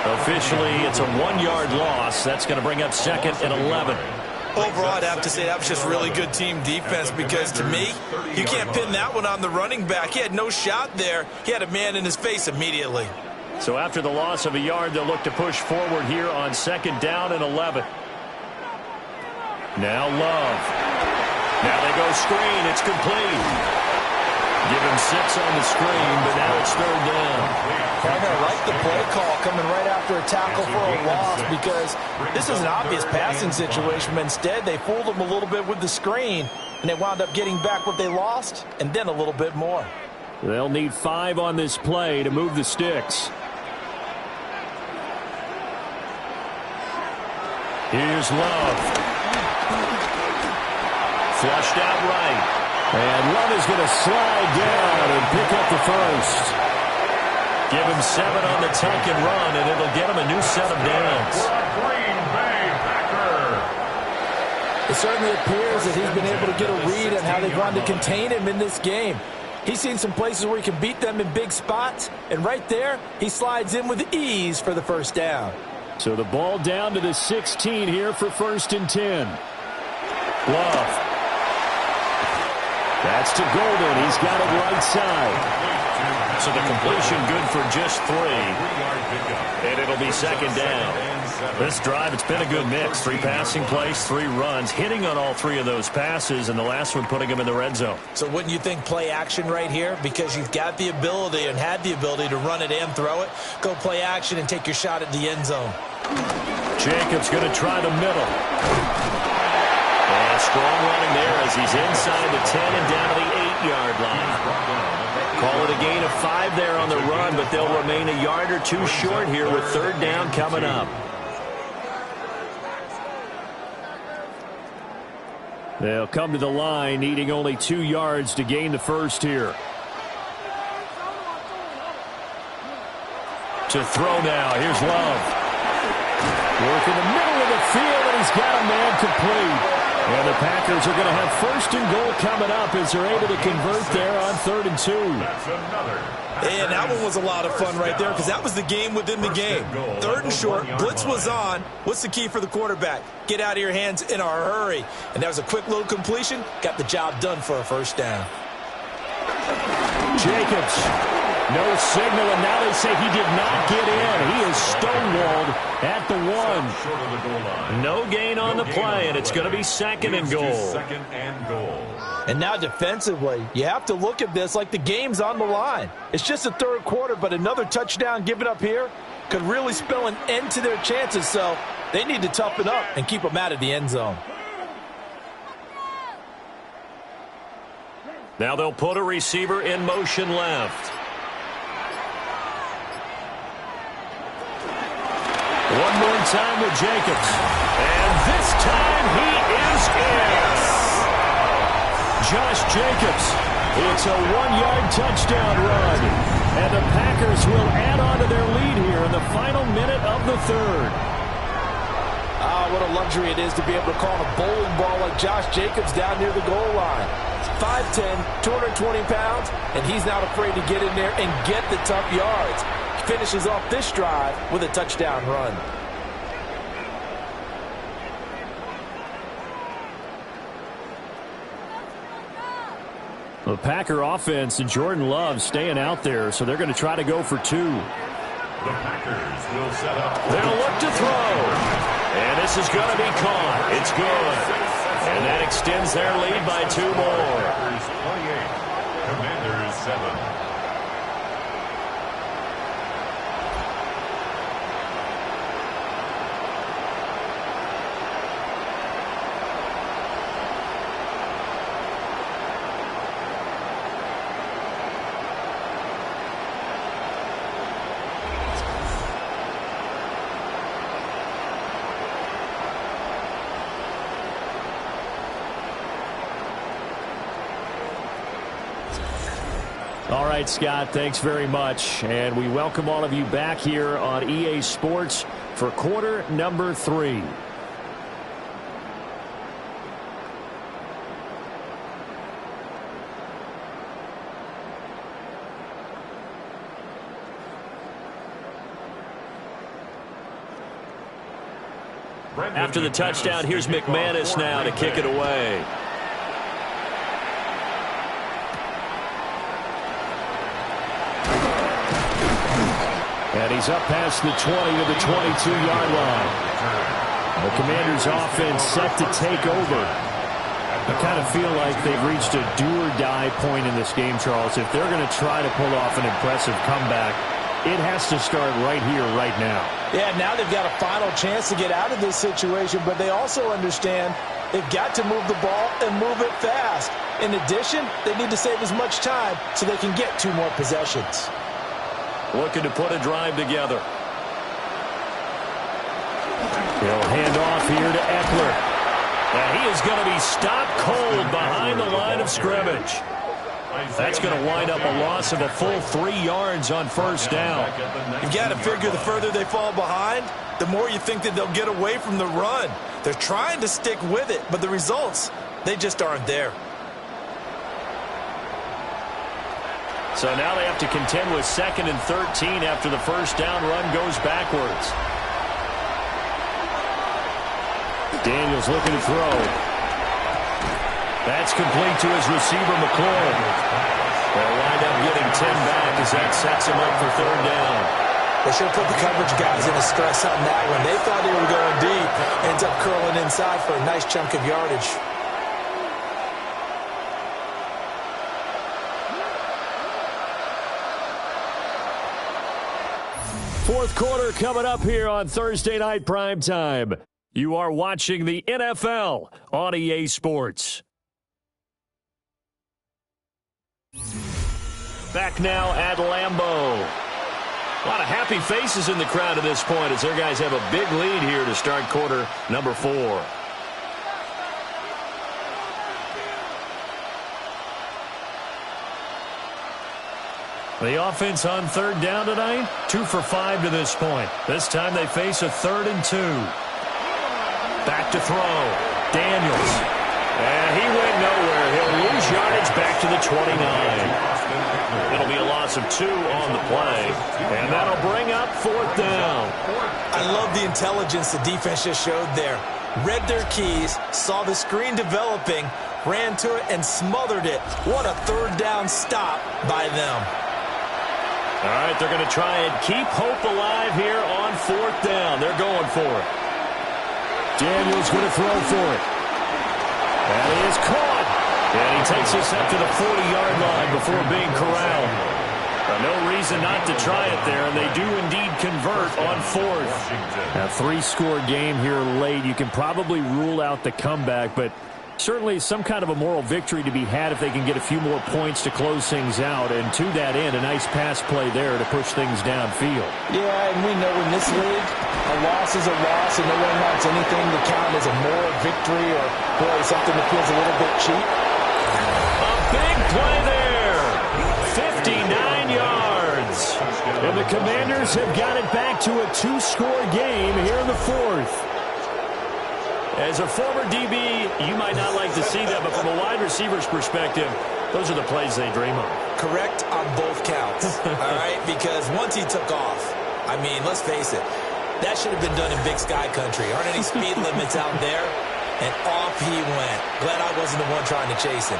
Officially, it's a 1-yard loss. That's going to bring up 2nd and 11. Overall, I'd have to say that was just really good team defense because, to me, you can't pin that one on the running back. He had no shot there. He had a man in his face immediately. So after the loss of a yard, they'll look to push forward here on 2nd down and 11. Now Love. Now they go screen. It's complete. Give him 6 on the screen, but now it's 3rd down. I like the play call coming right after a tackle for a loss because this is an obvious passing situation, but instead they fooled him a little bit with the screen, and they wound up getting back what they lost and then a little bit more. They'll need 5 on this play to move the sticks. Here's Love. Flushed out right. And Love is going to slide down and pick up the first. Give him 7 on the tank and run, and it'll get him a new set of downs. It certainly appears that he's been able to get a read on how they've wanted to contain him in this game. He's seen some places where he can beat them in big spots, and right there, he slides in with ease for the first down. So the ball down to the 16 here for 1st and 10. Love. That's to Golden. He's got it right side. So the completion good for just 3. And it'll be 2nd down. This drive, it's been a good mix. 3 passing plays, 3 runs, hitting on all 3 of those passes, and the last one putting him in the red zone. So wouldn't you think play action right here? Because you've got the ability and had the ability to run it and throw it. Go play action and take your shot at the end zone. Jacobs going to try the middle. And strong running there as he's inside the 10 and down to the 8-yard line. Call it a gain of 5 there on the run, but they'll remain a yard or 2 short here with 3rd down coming up. They'll come to the line, needing only 2 yards to gain the first here. To throw now, here's Love. Work in the middle of the field, and he's got a man complete. And the Packers are going to have 1st and goal coming up as they're able to convert there on 3rd and 2. And that one was a lot of fun right there because that was the game within the game. 3rd and short, blitz was on. What's the key for the quarterback? Get out of your hands in a hurry. And that was a quick little completion. Got the job done for a 1st down. Jacobs. No signal, and now they say he did not get in. He is stonewalled at the 1. No gain on the play, and it's going to be 2nd and goal. And now defensively, you have to look at this like the game's on the line. It's just the 3rd quarter, but another touchdown given up here could really spell an end to their chances, so they need to toughen up and keep them out of the end zone. Now they'll put a receiver in motion left. One more time with Jacobs. And this time he is in. Josh Jacobs. It's a 1-yard touchdown run. And the Packers will add on to their lead here in the final minute of the 3rd. Ah, what a luxury it is to be able to call a bowling ball like Josh Jacobs down near the goal line. 5'10", 220 pounds, and he's not afraid to get in there and get the tough yards. Finishes off this drive with a touchdown run. The Packer offense and Jordan Love staying out there, so they're going to try to go for 2. The Packers will set up. They'll look to throw. And this is going to be caught. It's good. And that extends their lead by 2 more. Packers 28, Commanders 7. All right, Scott, thanks very much. And we welcome all of you back here on EA Sports for quarter number 3. After the touchdown, here's McManus now to kick it away. And he's up past the 20 to the 22-yard line. The Commanders' offense set to take over. I kind of feel like they've reached a do-or-die point in this game, Charles. If they're going to try to pull off an impressive comeback, it has to start right here, right now. Yeah, now they've got a final chance to get out of this situation, but they also understand they've got to move the ball and move it fast. In addition, they need to save as much time so they can get 2 more possessions. Looking to put a drive together. He'll hand off here to Eckler. And he is going to be stopped cold behind the line of scrimmage. That's going to wind up a loss of a full 3 yards on first down. You've got to figure the further they fall behind, the more you think that they'll get away from the run. They're trying to stick with it, but the results, they just aren't there. So now they have to contend with 2nd and 13 after the first down run goes backwards. Daniels looking to throw. That's complete to his receiver, McLaurin. They'll wind up getting 10 back as that sets him up for 3rd down. They should have put the coverage guys in a stress on that one. They thought they were going deep. Ends up curling inside for a nice chunk of yardage. Fourth quarter coming up here on Thursday Night Primetime. You are watching the NFL on EA Sports. Back now at Lambeau. A lot of happy faces in the crowd at this point as their guys have a big lead here to start quarter number 4. The offense on 3rd down tonight, 2 for 5 to this point. This time they face a 3rd and 2. Back to throw. Daniels. And he went nowhere. He'll lose yardage back to the 29. It'll be a loss of 2 on the play. And that'll bring up 4th down. I love the intelligence the defense just showed there. Read their keys, saw the screen developing, ran to it, and smothered it. What a 3rd down stop by them. All right, they're going to try and keep hope alive here on 4th down. They're going for it. Daniels going to throw for it. And he is caught. And he takes us up to the 40-yard line before being corralled. No reason not to try it there, and they do indeed convert on 4th. A 3-score game here late. You can probably rule out the comeback, but certainly some kind of a moral victory to be had if they can get a few more points to close things out. And to that end, a nice pass play there to push things downfield. Yeah, and we know in this league, a loss is a loss, and no one wants anything to count as a moral victory or, boy, something that feels a little bit cheap. A big play there. 59 yards. And the Commanders have got it back to a 2-score game here in the 4th. As a former DB, you might not like to see that, but from a wide receiver's perspective, those are the plays they dream of. Correct on both counts, all right? Because once he took off, I mean, let's face it, that should have been done in Big Sky Country. Aren't any speed limits out there? And off he went. Glad I wasn't the one trying to chase him.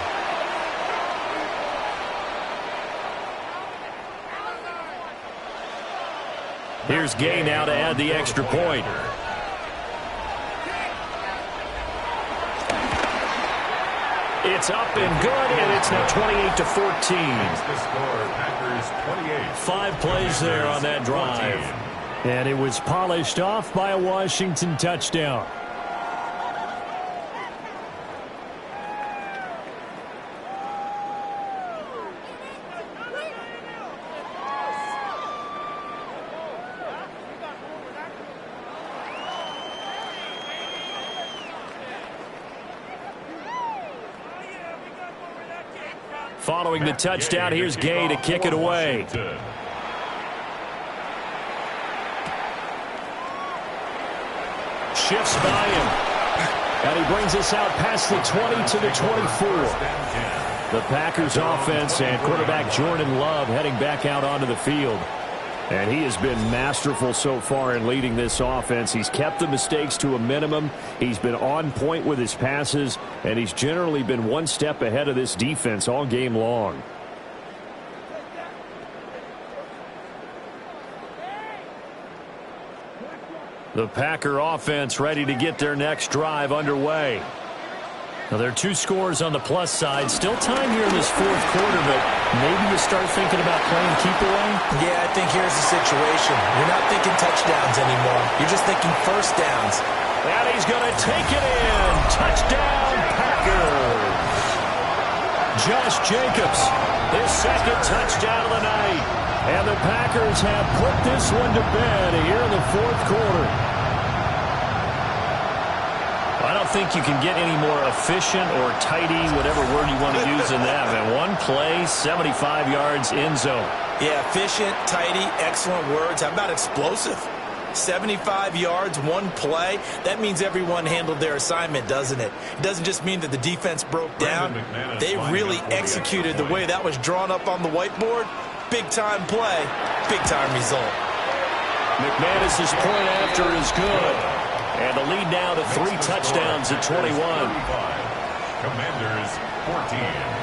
Here's Gay now to add the extra point. It's up and good, and it's now 28-14. The score, Packers 28. 5 plays there on that drive. And it was polished off by a Washington touchdown. Following the touchdown, here's Gay to kick it away. Shifts by him. And he brings us out past the 20 to the 24. The Packers offense and quarterback Jordan Love heading back out onto the field. And he has been masterful so far in leading this offense. He's kept the mistakes to a minimum. He's been on point with his passes, and he's generally been one step ahead of this defense all game long. The Packer offense ready to get their next drive underway. Now, there are 2 scores on the plus side. Still time here in this 4th quarter, but maybe you start thinking about playing keep away? Yeah, I think here's the situation. You're not thinking touchdowns anymore. You're just thinking first downs. And he's going to take it in. Touchdown, Packers. Josh Jacobs, his 2nd touchdown of the night. And the Packers have put this one to bed here in the 4th quarter. I don't think you can get any more efficient or tidy, whatever word you want to use in that. And one play, 75 yards, end zone. Yeah, efficient, tidy, excellent words. How about explosive? 75 yards, one play. That means everyone handled their assignment, doesn't it? It doesn't just mean that the defense broke down. They really executed the way that was drawn up on the whiteboard. Big-time play, big-time result. McManus's point after is good. And the lead now to 3 touchdowns at 21. Commanders 14.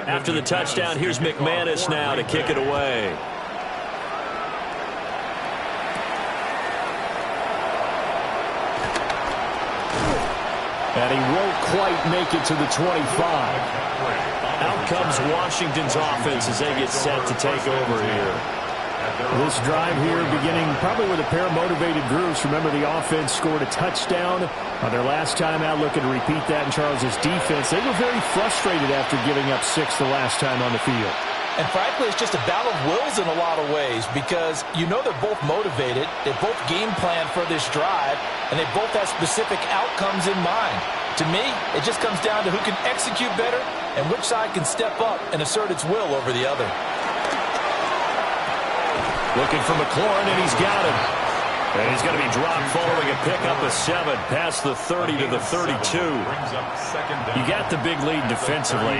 After the touchdown, here's McManus now to kick it away. And he won't quite make it to the 25. Out comes Washington's offense as they get set to take over here. This drive here beginning probably with a pair of motivated groups. Remember, the offense scored a touchdown on their last time out. Looking to repeat that in Charles's defense. They were very frustrated after giving up 6 the last time on the field. And frankly, it's just a battle of wills in a lot of ways because you know they're both motivated. They both game plan for this drive, and they both have specific outcomes in mind. To me, it just comes down to who can execute better and which side can step up and assert its will over the other. Looking for McLaurin, and he's got him. And he's going to be dropped following a pickup of 7 past the 30 to the 32. You got the big lead defensively.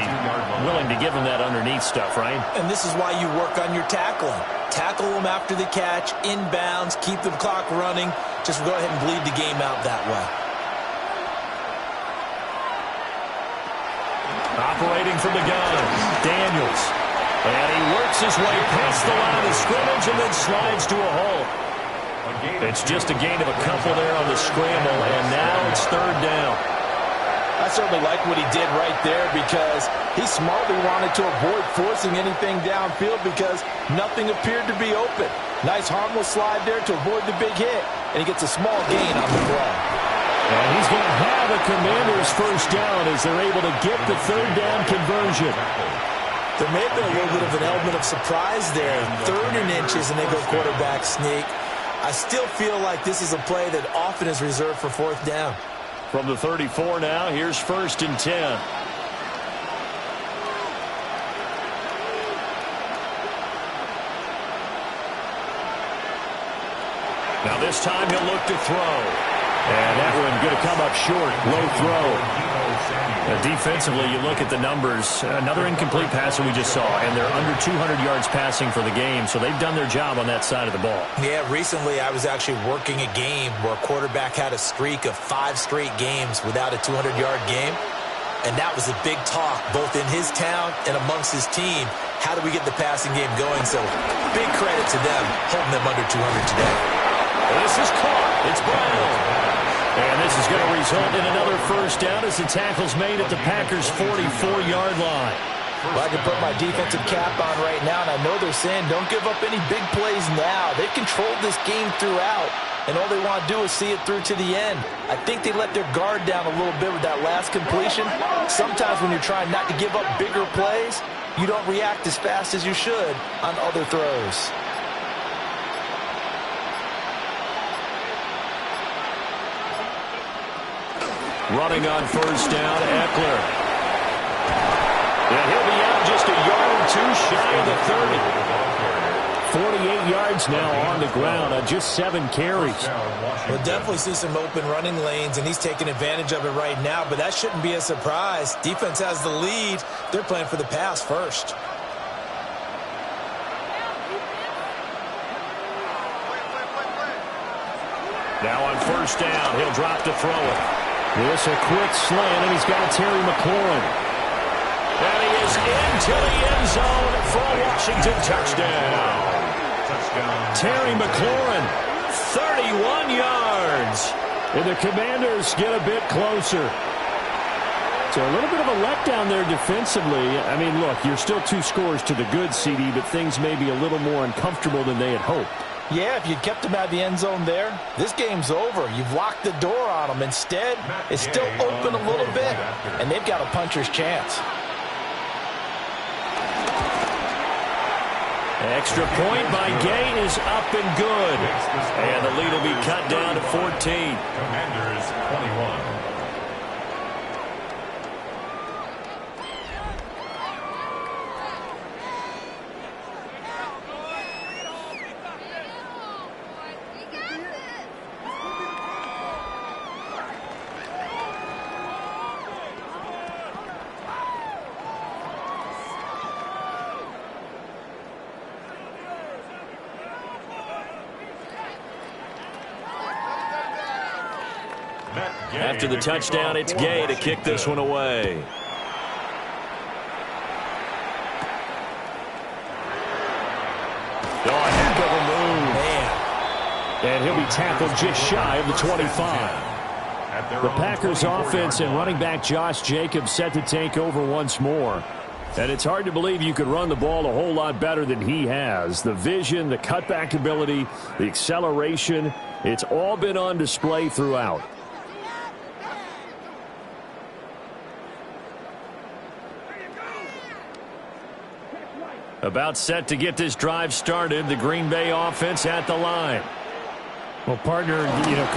Willing to give him that underneath stuff, right? And this is why you work on your tackling. Tackle them after the catch, inbounds, keep the clock running. Just go ahead and bleed the game out that way. Operating from the gun, Daniels. And he works his way past the line of scrimmage and then slides to a hole. It's just a gain of a couple there on the scramble, and now it's 3rd down. I certainly like what he did right there because he smartly wanted to avoid forcing anything downfield because nothing appeared to be open. Nice harmless slide there to avoid the big hit, and he gets a small gain on the play. And he's going to have a Commanders first down as they're able to get the 3rd down conversion. There may have been a little bit of an element of surprise there. 3rd and inches, and they go quarterback sneak. I still feel like this is a play that often is reserved for 4th down. From the 34 now, here's 1st and 10. Now this time he'll look to throw. And that one going to come up short. Low throw. Defensively, you look at the numbers. Another incomplete pass that we just saw, and they're under 200 yards passing for the game, so they've done their job on that side of the ball. Yeah, recently I was actually working a game where a quarterback had a streak of 5 straight games without a 200-yard game, and that was a big talk both in his town and amongst his team. How do we get the passing game going? So big credit to them holding them under 200 today. This is caught. It's Brown. And this is going to result in another first down as the tackle's made at the Packers' 44-yard line. Well, I can put my defensive cap on right now, and I know they're saying don't give up any big plays now. They've controlled this game throughout, and all they want to do is see it through to the end. I think they let their guard down a little bit with that last completion. Sometimes when you're trying not to give up bigger plays, you don't react as fast as you should on other throws. Running on first down, Eckler. And he'll be out just a yard or 2 shy of the 30. 48 yards now on the ground on just 7 carries. We'll definitely see some open running lanes, and he's taking advantage of it right now, but that shouldn't be a surprise. Defense has the lead. They're playing for the pass first. Now on first down, he'll drop to throw it. This a quick slant, and he's got Terry McLaurin. And he is into the end zone for a Washington touchdown. Terry McLaurin, 31 yards. And the Commanders get a bit closer. So a little bit of a letdown there defensively. I mean, look, you're still 2 scores to the good, CD, but things may be a little more uncomfortable than they had hoped. Yeah, if you'd kept them out of the end zone there, this game's over. You've locked the door on them. Instead, it's still open a little bit, and they've got a puncher's chance. Extra point by Gay is up and good. And the lead will be cut down to 14. Commanders 21. After the touchdown, it's Gay to kick this one away. Oh, a heck of a move. Man. And he'll be tackled just shy of the 25. The Packers offense and running back Josh Jacobs set to take over once more. And it's hard to believe you could run the ball a whole lot better than he has. The vision, the cutback ability, the acceleration, it's all been on display throughout. About set to get this drive started. The Green Bay offense at the line. Well, partner,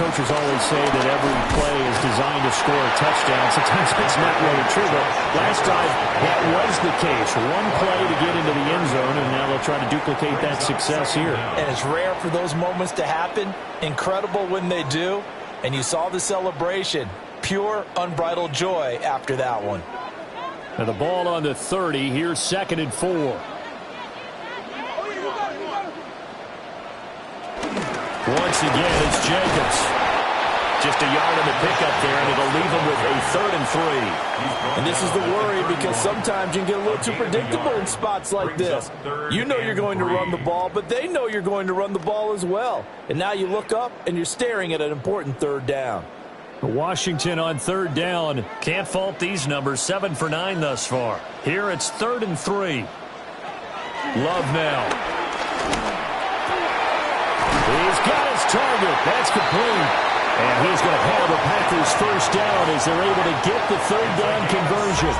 coaches always say that every play is designed to score a touchdown. Sometimes it's not really true, but last time that was the case. One play to get into the end zone, and now they'll try to duplicate that success here. And it's rare for those moments to happen. Incredible when they do. And you saw the celebration. Pure, unbridled joy after that one. Now the ball on the 30. Here's 2nd and 4. Once again, it's Jacobs. Just a yard on the pickup there, and it'll leave him with a 3rd and 3. And this is the worry, because sometimes you can get a little too predictable in spots like this. You know you're going to run the ball, but they know you're going to run the ball as well. And now you look up, and you're staring at an important 3rd down. Washington on 3rd down. Can't fault these numbers. 7 for 9 thus far. Here it's 3rd and 3. Love now. He's got his target. That's complete. And he's going to have the Packers first down as they're able to get the 3rd down conversion.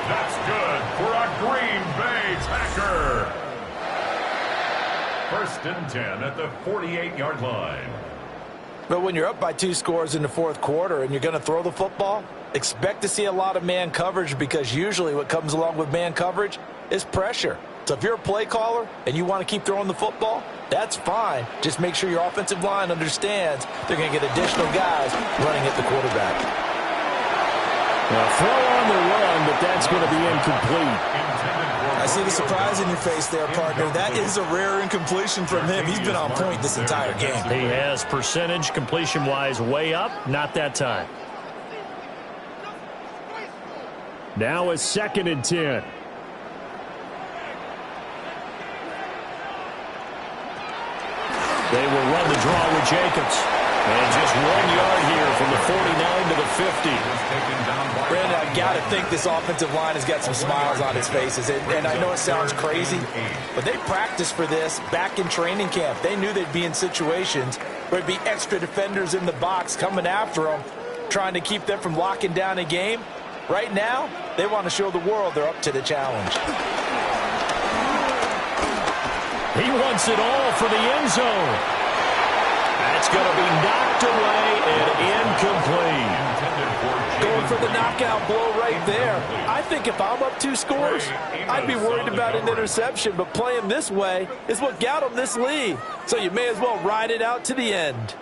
That's good for a Green Bay Packer. 1st and 10 at the 48-yard line. But when you're up by 2 scores in the 4th quarter and you're going to throw the football, expect to see a lot of man coverage, because usually what comes along with man coverage is pressure. So if you're a play caller and you want to keep throwing the football, that's fine. Just make sure your offensive line understands they're going to get additional guys running at the quarterback. Well, throw on the run, but that's going to be incomplete. I see the surprise in your face there, partner. That is a rare incompletion from him. He's been on point this entire game. He has percentage completion-wise way up. Not that time. Now it's 2nd and 10. They will run the draw with Jacobs. And just 1 yard here from the 49 to the 50. Brandon, I got to think this offensive line has got some smiles on its faces. And I know it sounds crazy, but they practiced for this back in training camp. They knew they'd be in situations where there'd be extra defenders in the box coming after them, trying to keep them from locking down a game. Right now, they want to show the world they're up to the challenge. He wants it all for the end zone. That's going to be knocked away and incomplete. Going for the knockout blow right there. I think if I'm up 2 scores, I'd be worried about an interception, but playing this way is what got them this lead. So you may as well ride it out to the end.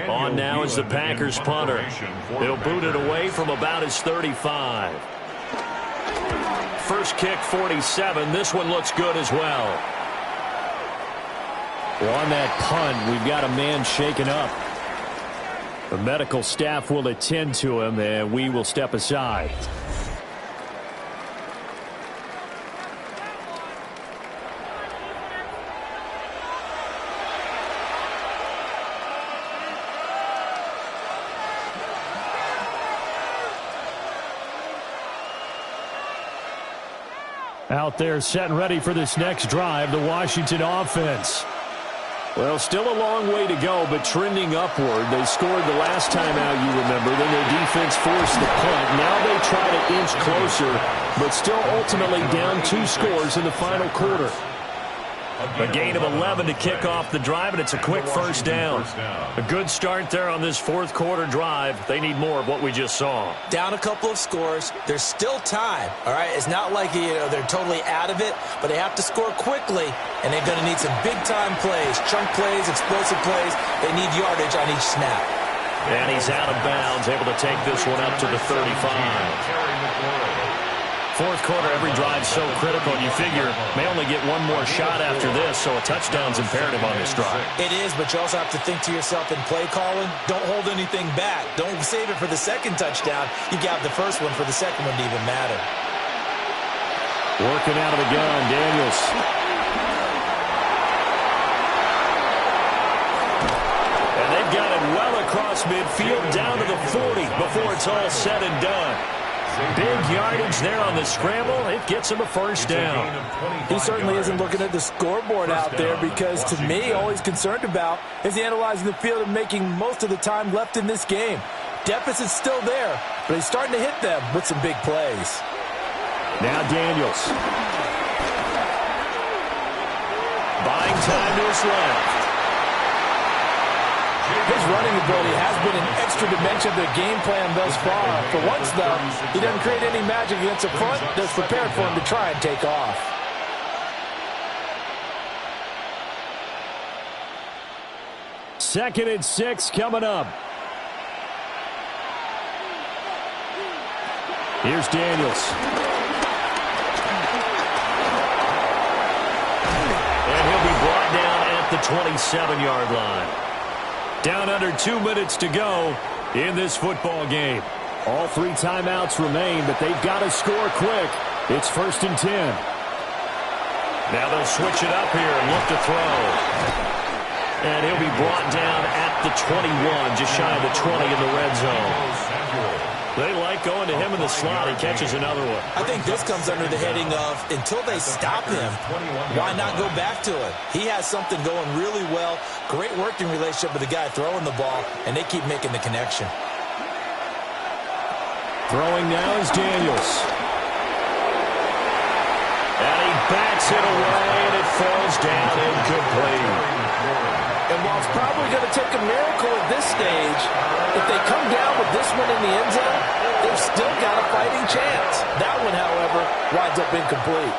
On now is the Packers punter. They'll boot it away from about his 35. First kick, 47. This one looks good as well. Well, on that punt, we've got a man shaken up. The medical staff will attend to him, and we will step aside. Out there setting ready for this next drive, the Washington offense. Well, still a long way to go, but trending upward. They scored the last time out, you remember. Then their defense forced the punt. Now they try to inch closer, but still ultimately down 2 scores in the final quarter. A gain of 11 to kick off the drive, and it's a quick first down. A good start there on this fourth quarter drive. They need more of what we just saw. Down a couple of scores. There's still time, all right? It's not like, they're totally out of it, but they have to score quickly, and they're going to need some big-time plays, chunk plays, explosive plays. They need yardage on each snap. And he's out of bounds, able to take this one up to the 35. Fourth quarter, every drive so critical. You figure may only get one more shot after this, so a touchdown's imperative on this drive. It is, but you also have to think to yourself in play calling, don't hold anything back. Don't save it for the second touchdown. You got the first one for the second one to even matter. Working out of the gun, Daniels. And they've got it well across midfield down to the 40 before it's all said and done. Big yardage there on the scramble. It gets him a first down. He certainly isn't looking at the scoreboard out there because, to me, all he's concerned about is analyzing the field and making most of the time left in this game. Deficit's still there, but he's starting to hit them with some big plays. Now Daniels. Buying time to his left. His running ability has been an extra dimension of the game plan thus far. For once, though, he doesn't create any magic against the front that's prepared for him to try and take off. Second and 6 coming up. Here's Daniels. And he'll be brought down at the 27-yard line. Down under 2 minutes to go in this football game. All 3 timeouts remain, but they've got to score quick. It's 1st and 10. Now they'll switch it up here and look to throw. And he'll be brought down at the 21, just shy of the 20 in the red zone. They like going to him in the slot. He catches another one. I think this comes under the heading of, until they stop him, why not go back to it? He has something going really well. Great working relationship with the guy throwing the ball, and they keep making the connection. Throwing now is Daniels. And he backs it away, and it falls down incomplete. And while it's probably going to take a miracle at this stage, if they come down with this one in the end zone, they've still got a fighting chance. That one, however, winds up incomplete.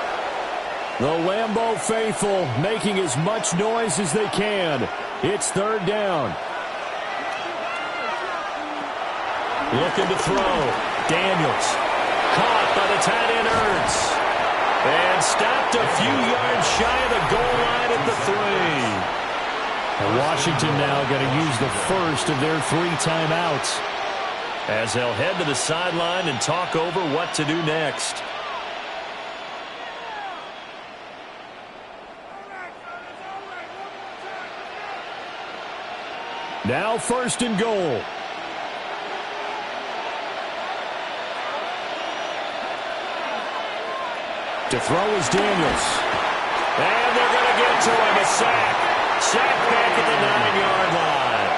The Lambeau faithful making as much noise as they can. It's 3rd down. Looking to throw. Daniels. Caught by the tight end Ertz. And stopped a few yards shy of the goal line at the 3. And Washington now going to use the first of their 3 timeouts, as they'll head to the sideline and talk over what to do next. Now 1st and goal. To throw is Daniels. And they're going to get to him, a sack. Sack back at the 9-yard line.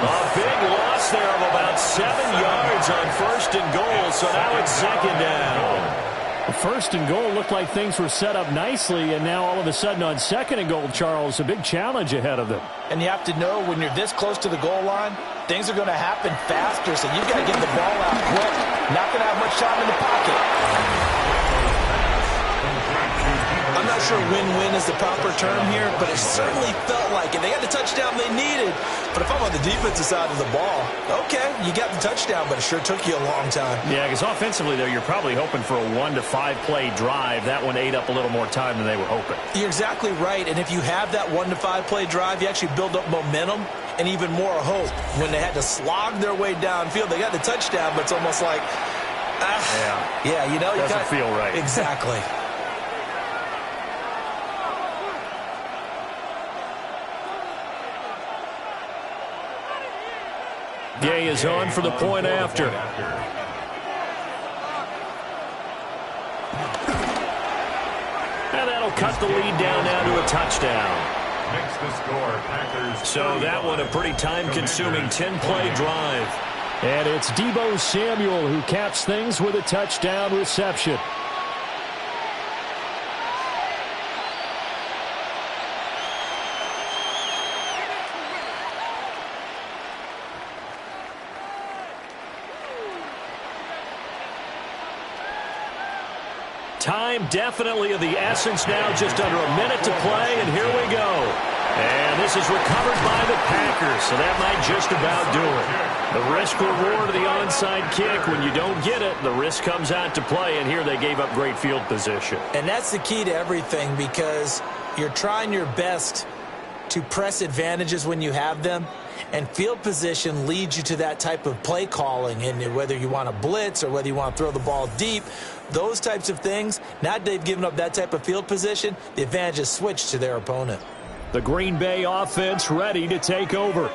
A big loss there of about 7 yards on 1st and goal, so now it's 2nd down. The 1st and goal looked like things were set up nicely, and now all of a sudden on 2nd and goal, Charles, a big challenge ahead of them. And you have to know when you're this close to the goal line, things are going to happen faster, so you've got to get the ball out quick. Not going to have much time in the pocket. I'm not sure win-win is the proper term here, but it certainly felt like it. They got the touchdown they needed, but if I'm on the defensive side of the ball, okay, you got the touchdown, but it sure took you a long time. Yeah, because offensively, though, you're probably hoping for a 1 to 5 play drive. That one ate up a little more time than they were hoping. You're exactly right, and if you have that 1 to 5 play drive, you actually build up momentum and even more hope. When they had to slog their way downfield, they got the touchdown, but it's almost like, yeah, you know, you doesn't feel right. Exactly. Gay is on for the point after. they'll cut the lead down now to a touchdown. Makes the score Packers. So that one a pretty time-consuming 10-play drive. And it's Deebo Samuel who caps things with a touchdown reception. Time definitely of the essence now, just under a minute to play, and here we go. And this is recovered by the Packers, so that might just about do it. The risk-reward of the onside kick, when you don't get it, the risk comes out to play, and here they gave up great field position. And that's the key to everything, because you're trying your best to press advantages when you have them, and field position leads you to that type of play calling, and whether you want to blitz or whether you want to throw the ball deep, those types of things, now that they've given up that type of field position, the advantage is switched to their opponent. The Green Bay offense ready to take over.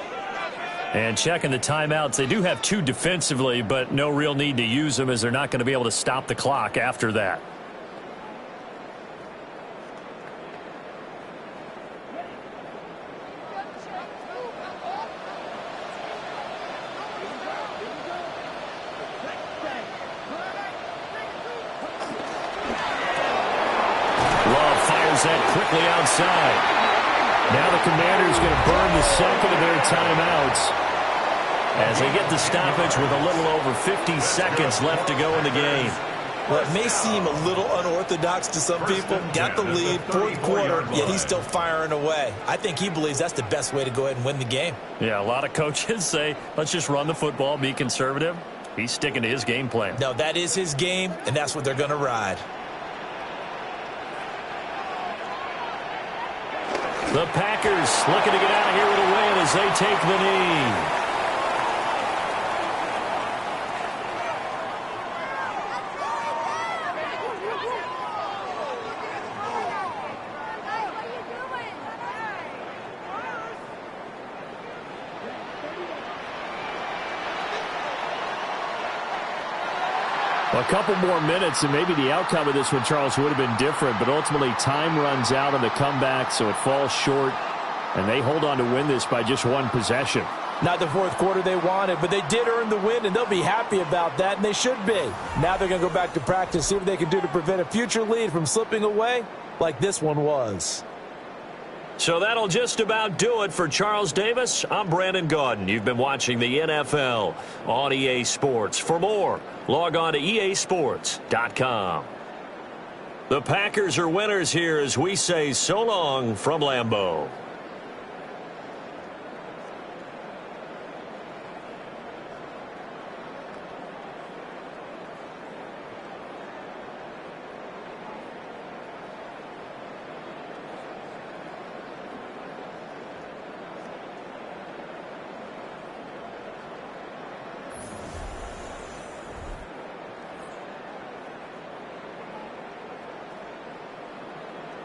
And checking the timeouts, they do have 2 defensively, but no real need to use them as they're not going to be able to stop the clock after that. That quickly outside. Now the Commanders going to burn the second of their timeouts as they get the stoppage with a little over 50 seconds left to go in the game. Well, it may seem a little unorthodox to some people. Got the lead, fourth quarter, yet he's still firing away. I think he believes that's the best way to go ahead and win the game. Yeah, a lot of coaches say, let's just run the football, be conservative. He's sticking to his game plan. No, that is his game, and that's what they're going to ride. The Packers looking to get out of here with a win as they take the knee. A couple more minutes, and maybe the outcome of this one, Charles, would have been different, but ultimately time runs out on the comeback, so it falls short, and they hold on to win this by just 1 possession. Not the fourth quarter they wanted, but they did earn the win, and they'll be happy about that, and they should be. Now they're going to go back to practice, see what they can do to prevent a future lead from slipping away like this one was. So that'll just about do it for Charles Davis. I'm Brandon Gaudin. You've been watching the NFL on EA Sports. For more, log on to easports.com. The Packers are winners here as we say so long from Lambeau.